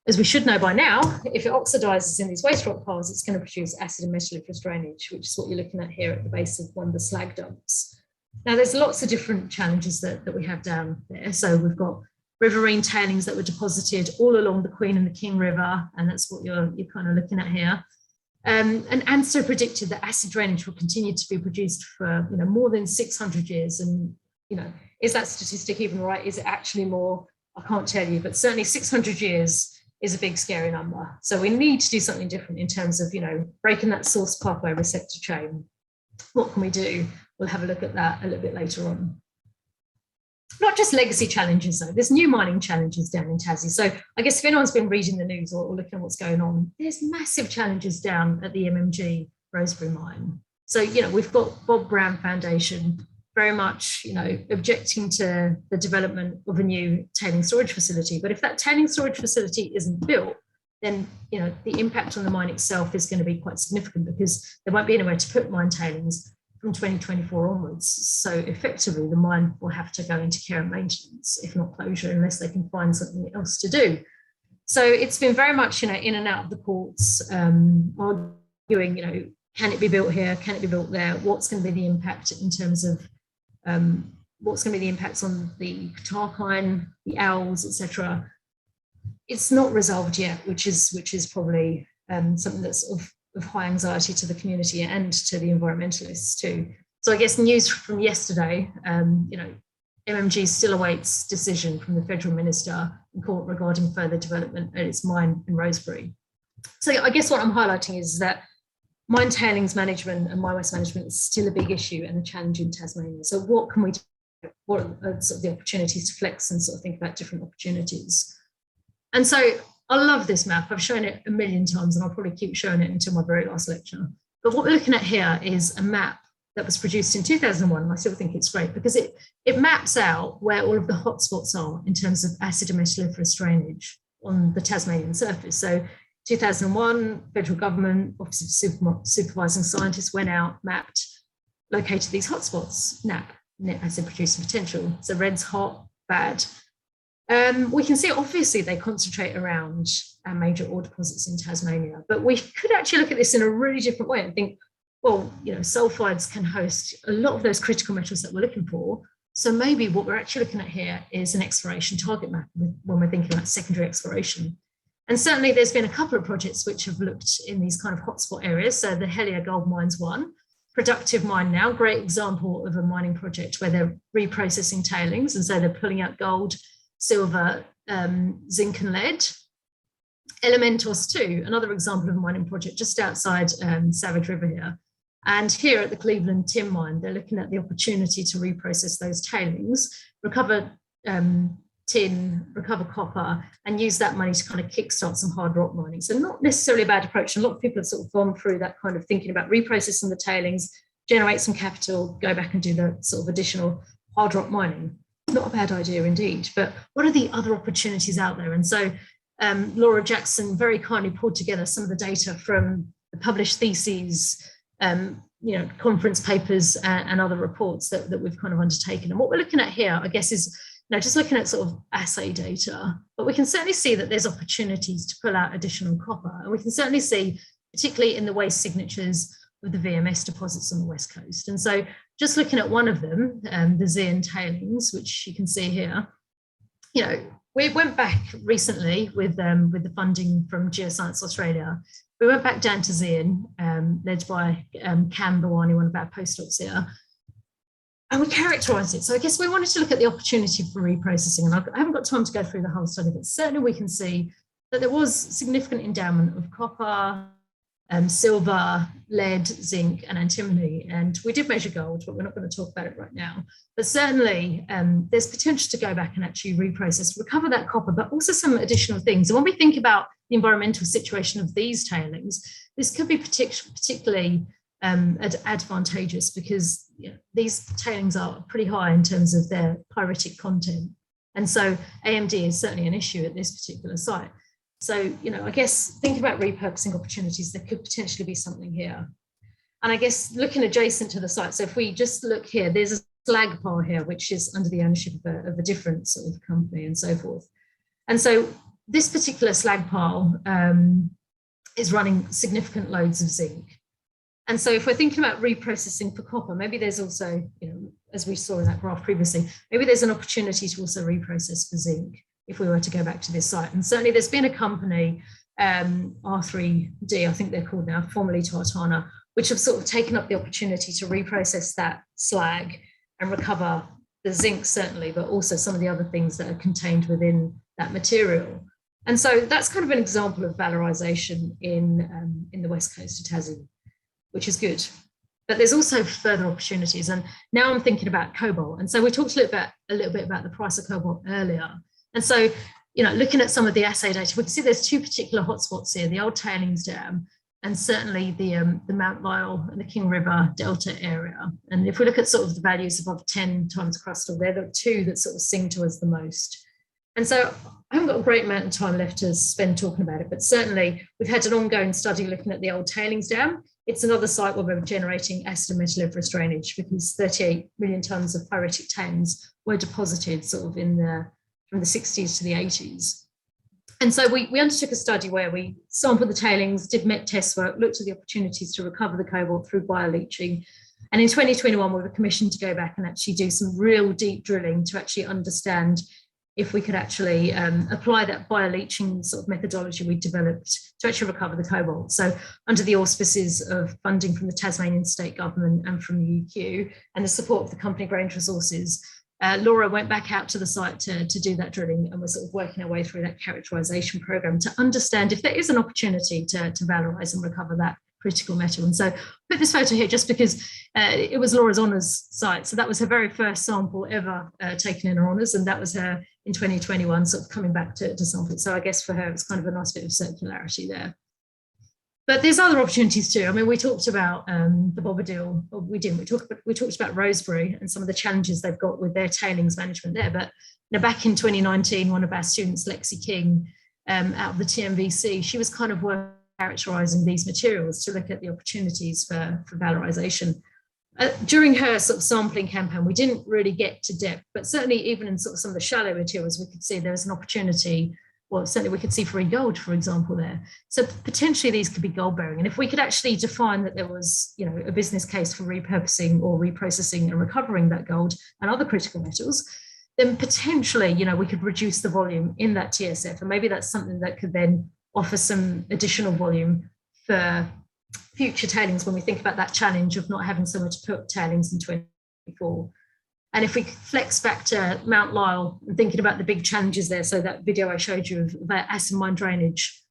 as we should know by now, if it oxidizes in these waste rock piles, it's going to produce acid and metalliferous drainage, which is what you're looking at here at the base of one of the slag dumps. Now, there's lots of different challenges that we have down there. So we've got riverine tailings that were deposited all along the Queen and the King River, and that's what you're kind of looking at here. And ANSTO predicted that acid drainage will continue to be produced for more than 600 years. And is that statistic even right? Is it actually more? I can't tell you, but certainly 600 years is a big scary number. So we need to do something different in terms of breaking that source pathway receptor chain. What can we do? We'll have a look at that a little bit later on. Not just legacy challenges though, there's new mining challenges down in Tassie. So I guess if anyone's been reading the news or looking at what's going on, there's massive challenges down at the MMG Rosebery mine. So, we've got Bob Brown Foundation very much, objecting to the development of a new tailing storage facility. But if that tailing storage facility isn't built, then, the impact on the mine itself is going to be quite significant because there won't be anywhere to put mine tailings from 2024 onwards. So effectively, the mine will have to go into care and maintenance, if not closure, unless they can find something else to do. So it's been very much, in and out of the courts, arguing, can it be built here? Can it be built there? What's going to be the impact in terms of what's going to be the impacts on the tarkine, the owls, etc. It's not resolved yet, which is probably something that's of high anxiety to the community and to the environmentalists too. So I guess news from yesterday, MMG still awaits decision from the federal minister in court regarding further development at its mine in Rosebery. So I guess what I'm highlighting is that mine tailings management and mine waste management is still a big issue and a challenge in Tasmania. So what can we do? What are sort of the opportunities to flex and sort of think about different opportunities? And so I love this map. I've shown it a million times and I'll probably keep showing it until my very last lecture. But what we're looking at here is a map that was produced in 2001. And I still think it's great because it maps out where all of the hotspots are in terms of acid and metalliferous drainage on the Tasmanian surface. So 2001, federal government, Office of Supervising Scientists went out, mapped, located these hotspots, NAP, net acid producing potential. So red's hot, bad. We can see obviously they concentrate around our major ore deposits in Tasmania, but we could actually look at this in a really different way and think, well, sulfides can host a lot of those critical metals that we're looking for. So maybe what we're actually looking at here is an exploration target map when we're thinking about secondary exploration. And certainly there's been a couple of projects which have looked in these kind of hotspot areas. So the Helier Gold Mine's one, productive mine now, great example of a mining project where they're reprocessing tailings. And so they're pulling out gold, silver, zinc and lead. Elementos too, another example of a mining project just outside Savage River here. And here at the Cleveland Tin Mine, they're looking at the opportunity to reprocess those tailings, recover tin, recover copper, and use that money to kind of kickstart some hard rock mining. So not necessarily a bad approach. And a lot of people have sort of gone through that kind of thinking about reprocessing the tailings, generate some capital, go back and do the sort of additional hard rock mining. Not a bad idea indeed, but what are the other opportunities out there? And so Laura Jackson very kindly pulled together some of the data from the published theses, conference papers and other reports that we've kind of undertaken. And what we're looking at here, I guess, is just looking at sort of assay data, but we can certainly see that there's opportunities to pull out additional copper. And we can certainly see, particularly in the waste signatures of the VMS deposits on the West Coast. And so just looking at one of them, the Zeehan tailings, which you can see here, we went back recently with the funding from Geoscience Australia. We went back down to Zeehan, led by Cam Bawani, one of our postdocs here, and we characterised it. So I guess we wanted to look at the opportunity for reprocessing, and I haven't got time to go through the whole study, but certainly we can see that there was significant endowment of copper, silver, lead, zinc, and antimony. And we did measure gold, but we're not going to talk about it right now. But certainly there's potential to go back and actually reprocess, recover that copper, but also some additional things. And when we think about the environmental situation of these tailings, this could be particularly advantageous because these tailings are pretty high in terms of their pyritic content. And so AMD is certainly an issue at this particular site. So, I guess thinking about repurposing opportunities, there could potentially be something here. And I guess looking adjacent to the site, so if we just look here, there's a slag pile here, which is under the ownership of a different sort of company and so forth. And so this particular slag pile is running significant loads of zinc. And so if we're thinking about reprocessing for copper, maybe there's also, as we saw in that graph previously, maybe there's an opportunity to also reprocess for zinc if we were to go back to this site. And certainly there's been a company, R3D, I think they're called now, formerly Tartana, which have sort of taken up the opportunity to reprocess that slag and recover the zinc certainly, but also some of the other things that are contained within that material. And so that's kind of an example of valorization in the west coast of Tassie, which is good. But there's also further opportunities. And now I'm thinking about cobalt. And so we talked a little bit about the price of cobalt earlier. And so, looking at some of the assay data, we can see there's two particular hotspots here, the old tailings dam and certainly the Mount Lyell and the King River Delta area. And if we look at sort of the values above 10 times crustal, they're the two that sort of sing to us the most. And so I haven't got a great amount of time left to spend talking about it, but certainly we've had an ongoing study looking at the old tailings dam. It's another site where we're generating acid and metalliferous drainage because 38 million tonnes of pyritic tailings were deposited sort of from the 60s to the 80s. And so we undertook a study where we sampled the tailings, did MET test work, looked at the opportunities to recover the cobalt through bioleaching. And in 2021, we were commissioned to go back and actually do some real deep drilling to actually understand if we could actually apply that bioleaching sort of methodology we developed to actually recover the cobalt. So under the auspices of funding from the Tasmanian state government and from the UQ and the support of the company Grange Resources, Laura went back out to the site to do that drilling, and we're sort of working our way through that characterisation program to understand if there is an opportunity to valorise and recover that critical metal. And so I put this photo here just because it was Laura's honours site. So that was her very first sample ever taken in her honours, and that was her in 2021 sort of coming back to sample it. So I guess for her it's kind of a nice bit of circularity there. But there's other opportunities too. I mean, we talked about the Bobadil, or we didn't. We talked about Rosebery and some of the challenges they've got with their tailings management there. But back in 2019, one of our students, Lexi King, out of the TMVC, she was kind of characterising these materials to look at the opportunities for valorisation. During her sort of sampling campaign, we didn't really get to depth, but certainly even in sort of some of the shallow materials, we could see there was an opportunity. Well, certainly we could see free gold, for example, there. So potentially these could be gold bearing. And if we could actually define that there was, a business case for repurposing or reprocessing and recovering that gold and other critical metals, then potentially, we could reduce the volume in that TSF. And maybe that's something that could then offer some additional volume for future tailings when we think about that challenge of not having somewhere to put tailings in 2024. And if we flex back to Mount Lyell and thinking about the big challenges there, so that video I showed you about acid mine drainage,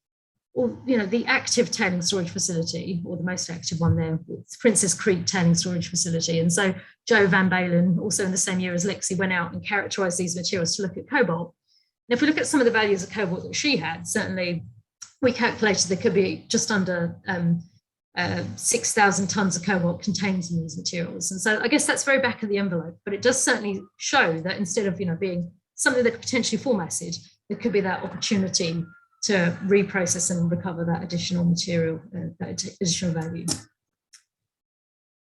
or the active tailings storage facility, or the most active one there, it's Princess Creek Tailings Storage Facility. And so Joe Van Balen, also in the same year as Lexi, went out and characterised these materials to look at cobalt. And if we look at some of the values of cobalt that she had, certainly we calculated there could be just under 6,000 tonnes of cobalt contained in these materials. And so I guess that's very back of the envelope, but it does certainly show that instead of being something that could potentially form acid, there could be that opportunity to reprocess and recover that additional material, that additional value.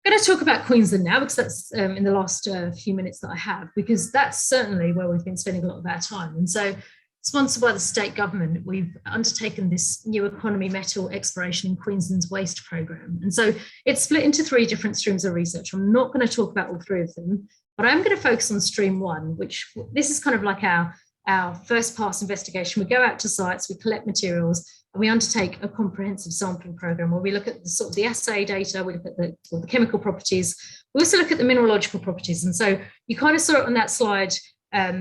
I'm going to talk about Queensland now because that's in the last few minutes that I have, because that's certainly where we've been spending a lot of our time. And so sponsored by the state government, we've undertaken this new economy metal exploration in Queensland's waste programme. And so it's split into 3 different streams of research. I'm not going to talk about all 3 of them, but I'm going to focus on stream 1, which this is kind of like our first pass investigation. We go out to sites, we collect materials, and we undertake a comprehensive sampling programme where we look at the sort of the assay data, we look at the chemical properties, we also look at the mineralogical properties. And so you kind of saw it on that slide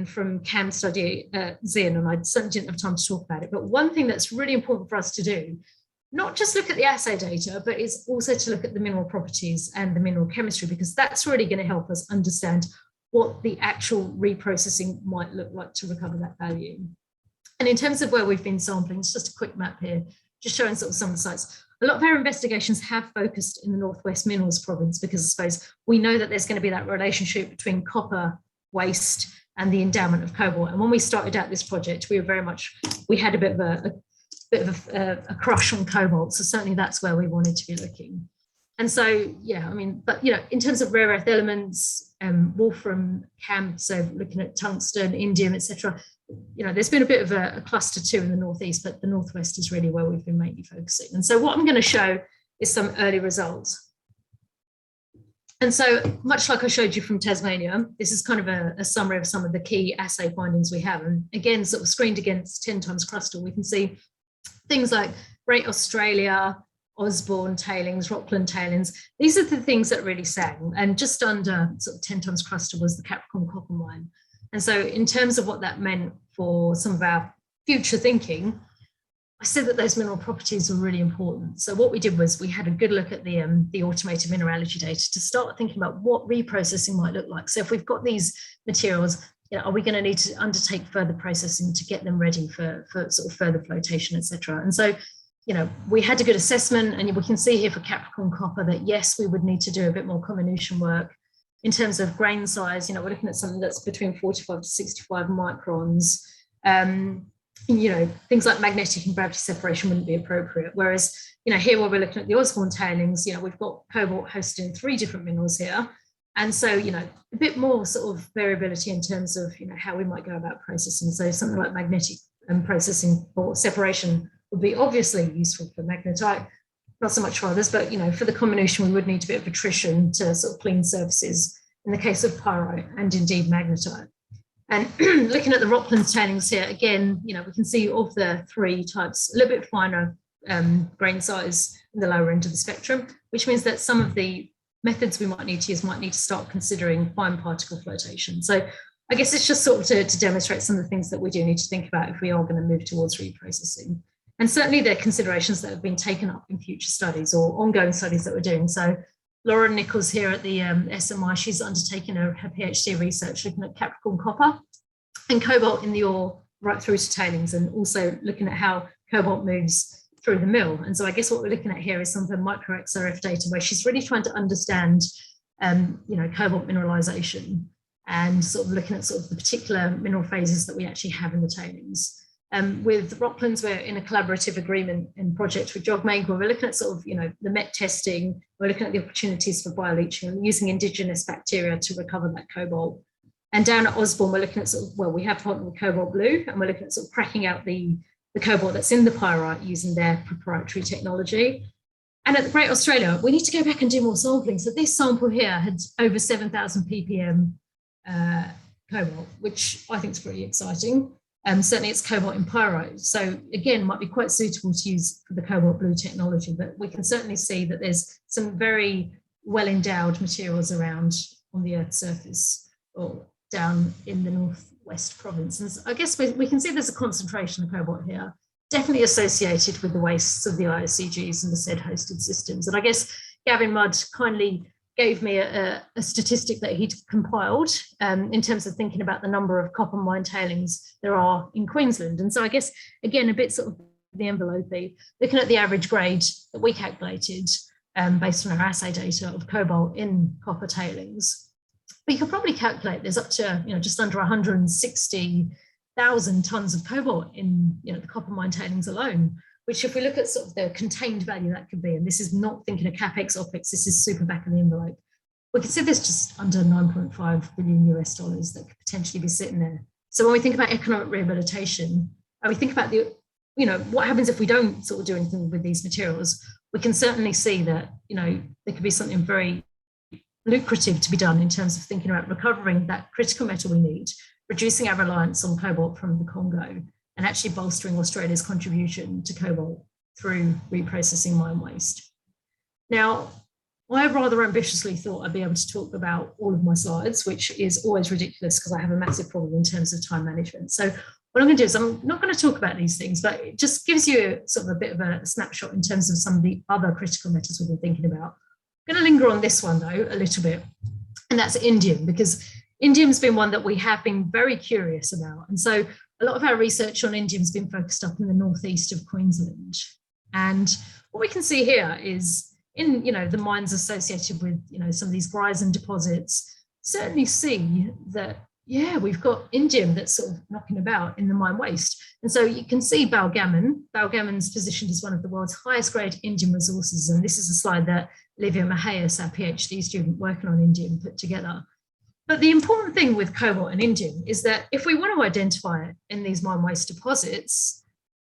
from CAM study Zin, and I certainly didn't have time to talk about it. But one thing that's really important for us to do, not just look at the assay data, but is also to look at the mineral properties and the mineral chemistry, because that's really going to help us understand what the actual reprocessing might look like to recover that value. And in terms of where we've been sampling, it's just a quick map here, just showing sort of some of the sites. A lot of our investigations have focused in the Northwest Minerals province, because I suppose we know that there's going to be that relationship between copper waste and the endowment of cobalt. And when we started out this project, we had a bit of a crush on cobalt. So certainly that's where we wanted to be looking. And so, yeah, I mean, but in terms of rare earth elements, wolfram camp, so looking at tungsten, indium, etc. There's been a bit of a cluster too in the northeast, but the northwest is really where we've been mainly focusing. And so what I'm going to show is some early results. And so much like I showed you from Tasmania, this is kind of a summary of some of the key assay findings we have. And again, sort of screened against 10 times crustal, we can see things like Great Australia, Osborne tailings, Rockland tailings. These are the things that really sang. And just under sort of 10 times crustal was the Capricorn copper mine. And so in terms of what that meant for some of our future thinking, I said that those mineral properties were really important. So what we did was we had a good look at the automated mineralogy data to start thinking about what reprocessing might look like. So if we've got these materials, are we going to need to undertake further processing to get them ready for sort of further flotation, etc. And so, we had a good assessment, and we can see here for Capricorn copper that yes, we would need to do a bit more comminution work. In terms of grain size, we're looking at something that's between 45 to 65 microns. Things like magnetic and gravity separation wouldn't be appropriate. Whereas, here where we're looking at the Osborne tailings, we've got cobalt hosted in 3 different minerals here. And so, a bit more sort of variability in terms of, how we might go about processing. So something like magnetic processing or separation would be obviously useful for magnetite, not so much for others, but, for the comminution, we would need a bit of attrition to sort of clean surfaces in the case of pyrite and indeed magnetite. And looking at the Rockland tailings here, again, we can see of the 3 types, a little bit finer grain size in the lower end of the spectrum, which means that some of the methods we might need to use might need to start considering fine particle flotation. So I guess it's just sort of to demonstrate some of the things that we do need to think about if we are going to move towards reprocessing. And certainly there are considerations that have been taken up in future studies or ongoing studies that we're doing. So Laura Nichols here at the SMI, she's undertaken her PhD research looking at Capricorn copper and cobalt in the ore right through to tailings, and also looking at how cobalt moves through the mill. And so I guess what we're looking at here is some of the micro XRF data where she's really trying to understand, cobalt mineralization and sort of looking at sort of the particular mineral phases that we actually have in the tailings. With Rocklands, we're in a collaborative agreement and project with Geochemical. We're looking at sort of, the MET testing. We're looking at the opportunities for bioleaching and using indigenous bacteria to recover that cobalt. And down at Osborne, we're looking at sort of, we have partnered with Cobalt Blue, and we're looking at sort of cracking out the cobalt that's in the pyrite using their proprietary technology. And at the Great Australia, we need to go back and do more sampling. So this sample here had over 7,000 ppm cobalt, which I think is pretty exciting. Certainly it's cobalt in pyrite. So again, might be quite suitable to use for the Cobalt Blue technology, but we can certainly see that there's some very well-endowed materials around on the Earth's surface or down in the northwest province. And so I guess we can see there's a concentration of cobalt here, definitely associated with the wastes of the IOCGs and the said hosted systems. And I guess Gavin Mudd kindly gave me a statistic that he'd compiled in terms of thinking about the number of copper mine tailings there are in Queensland. And so I guess, again, a bit sort of the envelope, looking at the average grade that we calculated based on our assay data of cobalt in copper tailings, we could probably calculate there's up to, just under 160,000 tonnes of cobalt in, the copper mine tailings alone, which if we look at sort of the contained value that could be, and this is not thinking of CapEx, OpEx, this is super back of the envelope, we can see there's just under 9.5 billion US dollars that could potentially be sitting there. So when we think about economic rehabilitation, and we think about what happens if we don't sort of do anything with these materials, we can certainly see that, there could be something very lucrative to be done in terms of thinking about recovering that critical metal we need, reducing our reliance on cobalt from the Congo, and actually bolstering Australia's contribution to cobalt through reprocessing mine waste. Now, I rather ambitiously thought I'd be able to talk about all of my slides, which is always ridiculous because I have a massive problem in terms of time management. So what I'm going to do is I'm not going to talk about these things, but it just gives you sort of a bit of a snapshot in terms of some of the other critical metals we've been thinking about. I'm going to linger on this one, though, a little bit, and that's indium, because indium's been one that we have been very curious about. And so a lot of our research on indium has been focused up in the northeast of Queensland. And what we can see here is in, the mines associated with, some of these Grison deposits, certainly see that, we've got indium that's sort of knocking about in the mine waste. And so you can see Balgammon. Balgammon's positioned as one of the world's highest grade indium resources. And this is a slide that Livia Maheus, our PhD student working on indium, put together. But the important thing with cobalt and indium is that if we want to identify it in these mine waste deposits,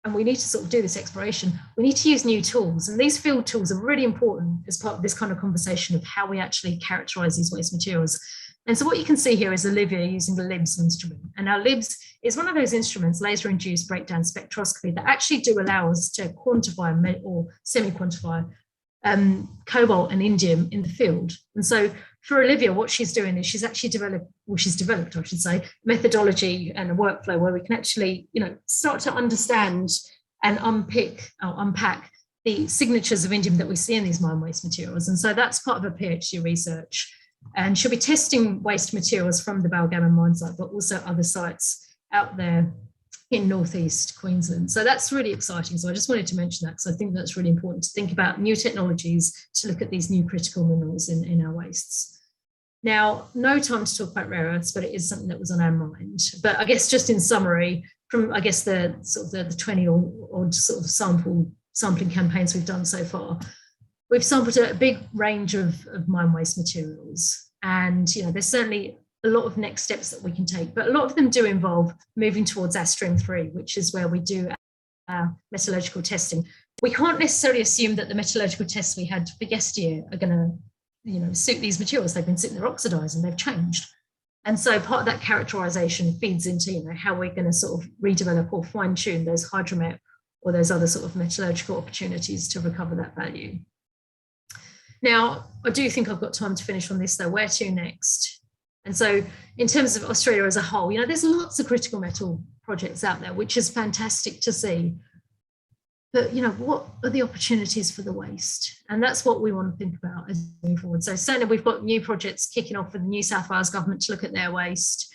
and we need to sort of do this exploration, we need to use new tools. And these field tools are really important as part of this kind of conversation of how we actually characterize these waste materials. And so what you can see here is Olivia using the LIBS instrument. And our LIBS is one of those instruments, laser-induced breakdown spectroscopy, that actually do allow us to quantify or semi-quantify cobalt and indium in the field. And so for Olivia, what she's doing is she's actually developed, I should say, methodology and a workflow where we can actually, start to understand and unpack the signatures of indium that we see in these mine waste materials. And so that's part of her PhD research. And she'll be testing waste materials from the Balgammon mine site, but also other sites out there in northeast Queensland. So that's really exciting. So I just wanted to mention that because I think that's really important to think about new technologies to look at these new critical minerals in our wastes. Now, no time to talk about rare earths, but it is something that was on our mind. But I guess just in summary, from I guess the sort of the 20 odd sort of sampling campaigns we've done so far, we've sampled a big range of mine waste materials. And there's certainly a lot of next steps that we can take, but a lot of them do involve moving towards our stream 3, which is where we do our metallurgical testing. We can't necessarily assume that the metallurgical tests we had for yesteryear are going to suit these materials. They've been sitting there oxidized and they've changed. And so part of that characterization feeds into how we're going to sort of redevelop or fine tune those hydromet or those other sort of metallurgical opportunities to recover that value. Now, I do think I've got time to finish on this though. Where to next? And so in terms of Australia as a whole, there's lots of critical metal projects out there, which is fantastic to see. But, what are the opportunities for the waste? And that's what we want to think about as we move forward. So certainly we've got new projects kicking off with the New South Wales government to look at their waste,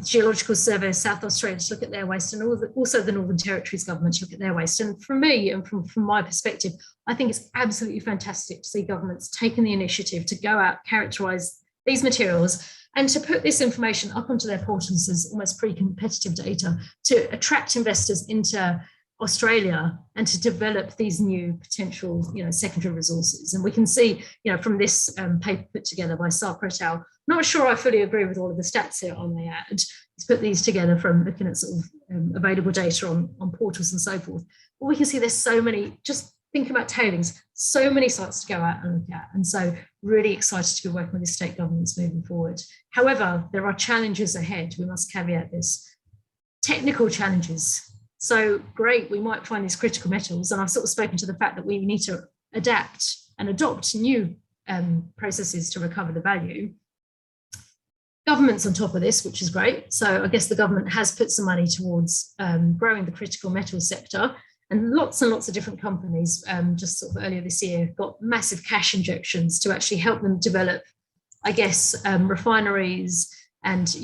Geological Survey of South Australia to look at their waste, and also the Northern Territories government to look at their waste. And for me, and from my perspective, I think it's absolutely fantastic to see governments taking the initiative to go out, characterise these materials, and to put this information up onto their portals as almost pre-competitive data to attract investors into Australia and to develop these new potential, secondary resources. And we can see, from this paper put together by Sarkar et al. Not sure I fully agree with all of the stats here, I may add. He's put these together from looking at sort of available data on portals and so forth. But we can see there's so many, just thinking about tailings, so many sites to go out and look at. And so really excited to be working with the state governments moving forward. However, there are challenges ahead. We must caveat this. Technical challenges. So great, we might find these critical metals, and I've sort of spoken to the fact that we need to adapt and adopt new processes to recover the value. Government's on top of this, which is great. So I guess the government has put some money towards growing the critical metals sector, and lots of different companies just sort of earlier this year got massive cash injections to actually help them develop, I guess, refineries and,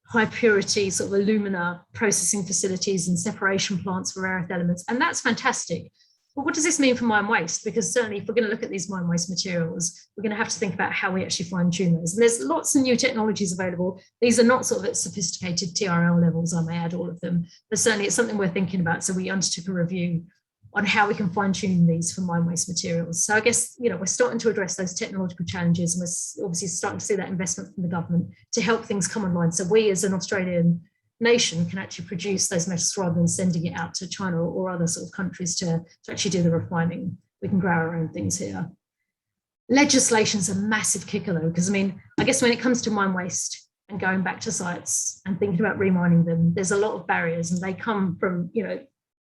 high purity sort of alumina processing facilities and separation plants for rare earth elements. And that's fantastic. But what does this mean for mine waste? Because certainly if we're going to look at these mine waste materials, we're going to have to think about how we actually fine tune those. And there's lots of new technologies available. These are not sort of at sophisticated TRL levels, I may add all of them, but certainly it's something we're thinking about. So we undertook a review on how we can fine tune these for mine waste materials. So I guess, we're starting to address those technological challenges, and we're obviously starting to see that investment from the government to help things come online. So we as an Australian nation can actually produce those metals rather than sending it out to China or other sort of countries to actually do the refining. We can grow our own things here. Legislation's a massive kicker though, because I guess when it comes to mine waste and going back to sites and thinking about remining them, there's a lot of barriers, and they come from,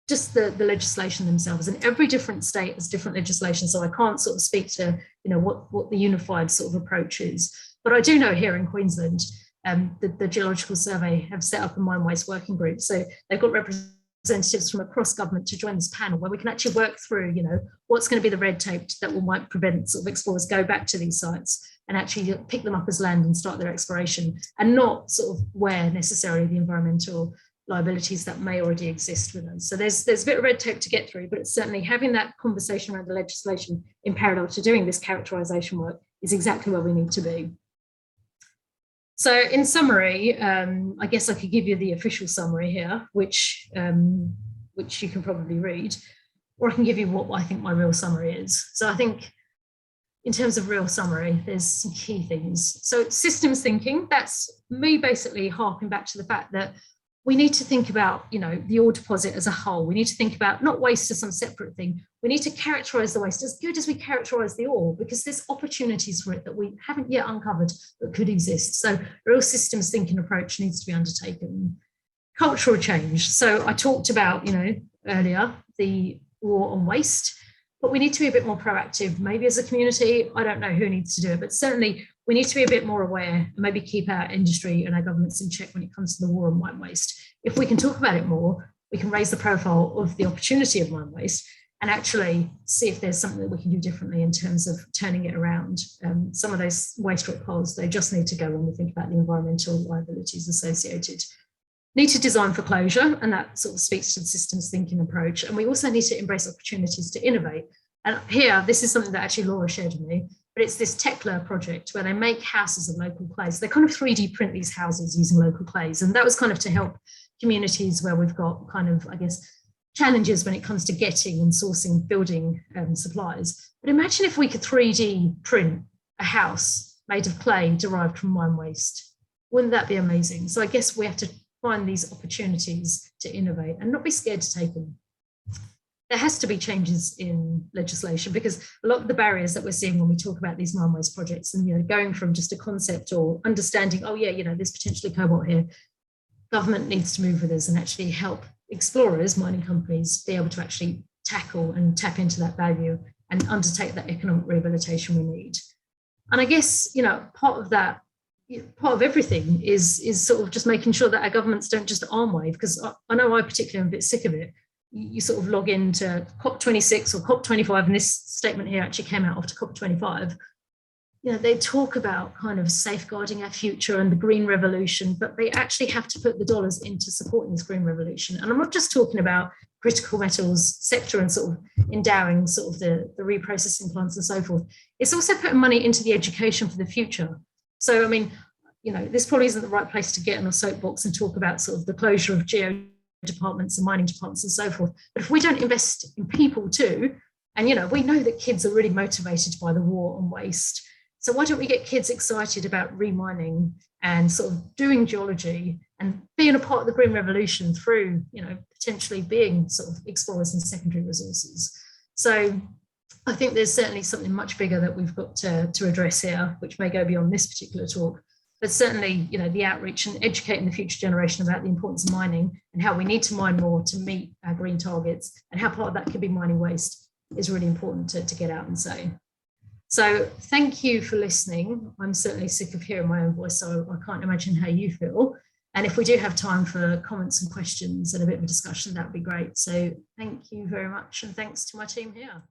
just the legislation themselves, and every different state has different legislation. So I can't sort of speak to, what the unified sort of approach is. But I do know here in Queensland, the Geological Survey have set up a mine waste working group. So they've got representatives from across government to join this panel where we can actually work through, what's going to be the red tape that might prevent sort of explorers go back to these sites and actually pick them up as land and start their exploration, and not sort of where necessarily the environmental liabilities that may already exist with us. So there's a bit of red tape to get through, but it's certainly having that conversation around the legislation in parallel to doing this characterization work is exactly where we need to be. So in summary, I guess I could give you the official summary here, which you can probably read, or I can give you what I think my real summary is. So I think in terms of real summary, there's some key things. So systems thinking, that's me basically harking back to the fact that we need to think about, the ore deposit as a whole. We need to think about not waste as some separate thing. We need to characterize the waste as good as we characterize the ore, because there's opportunities for it that we haven't yet uncovered that could exist. So a real systems thinking approach needs to be undertaken. Cultural change. So I talked about, earlier, the war on waste, but we need to be a bit more proactive, maybe as a community. I don't know who needs to do it, but certainly we need to be a bit more aware and maybe keep our industry and our governments in check when it comes to the war on mine waste. If we can talk about it more, we can raise the profile of the opportunity of mine waste and actually see if there's something that we can do differently in terms of turning it around. Some of those waste rock piles, they just need to go when we think about the environmental liabilities associated. Need to design for closure, and that sort of speaks to the systems thinking approach. And we also need to embrace opportunities to innovate. And here, this is something that actually Laura shared with me, but it's this Tekla project where they make houses of local clays. They kind of 3D print these houses using local clays. And that was kind of to help communities where we've got kind of, challenges when it comes to getting and sourcing building supplies. But imagine if we could 3D print a house made of clay derived from mine waste. Wouldn't that be amazing? So I guess we have to find these opportunities to innovate and not be scared to take them. There has to be changes in legislation, because a lot of the barriers that we're seeing when we talk about these mine waste projects and going from just a concept or understanding, there's potentially cobalt here, government needs to move with us and actually help explorers, mining companies, be able to actually tackle and tap into that value and undertake that economic rehabilitation we need. And I guess part of everything is sort of just making sure that our governments don't just arm wave, because I know I particularly am a bit sick of it. You sort of log into COP26 or COP25, and this statement here actually came out after COP25. They talk about kind of safeguarding our future and the green revolution, but they actually have to put the dollars into supporting this green revolution. And I'm not just talking about critical metals sector and sort of endowing sort of the reprocessing plants and so forth. It's also putting money into the education for the future. So, this probably isn't the right place to get on a soapbox and talk about sort of the closure of geo departments and mining departments and so forth. But if we don't invest in people too, and, we know that kids are really motivated by the war on waste. So why don't we get kids excited about remining and sort of doing geology and being a part of the green revolution through, potentially being sort of explorers in secondary resources. So I think there's certainly something much bigger that we've got to address here, which may go beyond this particular talk. But certainly, the outreach and educating the future generation about the importance of mining and how we need to mine more to meet our green targets, and how part of that could be mining waste, is really important to get out and say. So thank you for listening. I'm certainly sick of hearing my own voice, so I can't imagine how you feel. And if we do have time for comments and questions and a bit of a discussion, that would be great. So thank you very much, and thanks to my team here.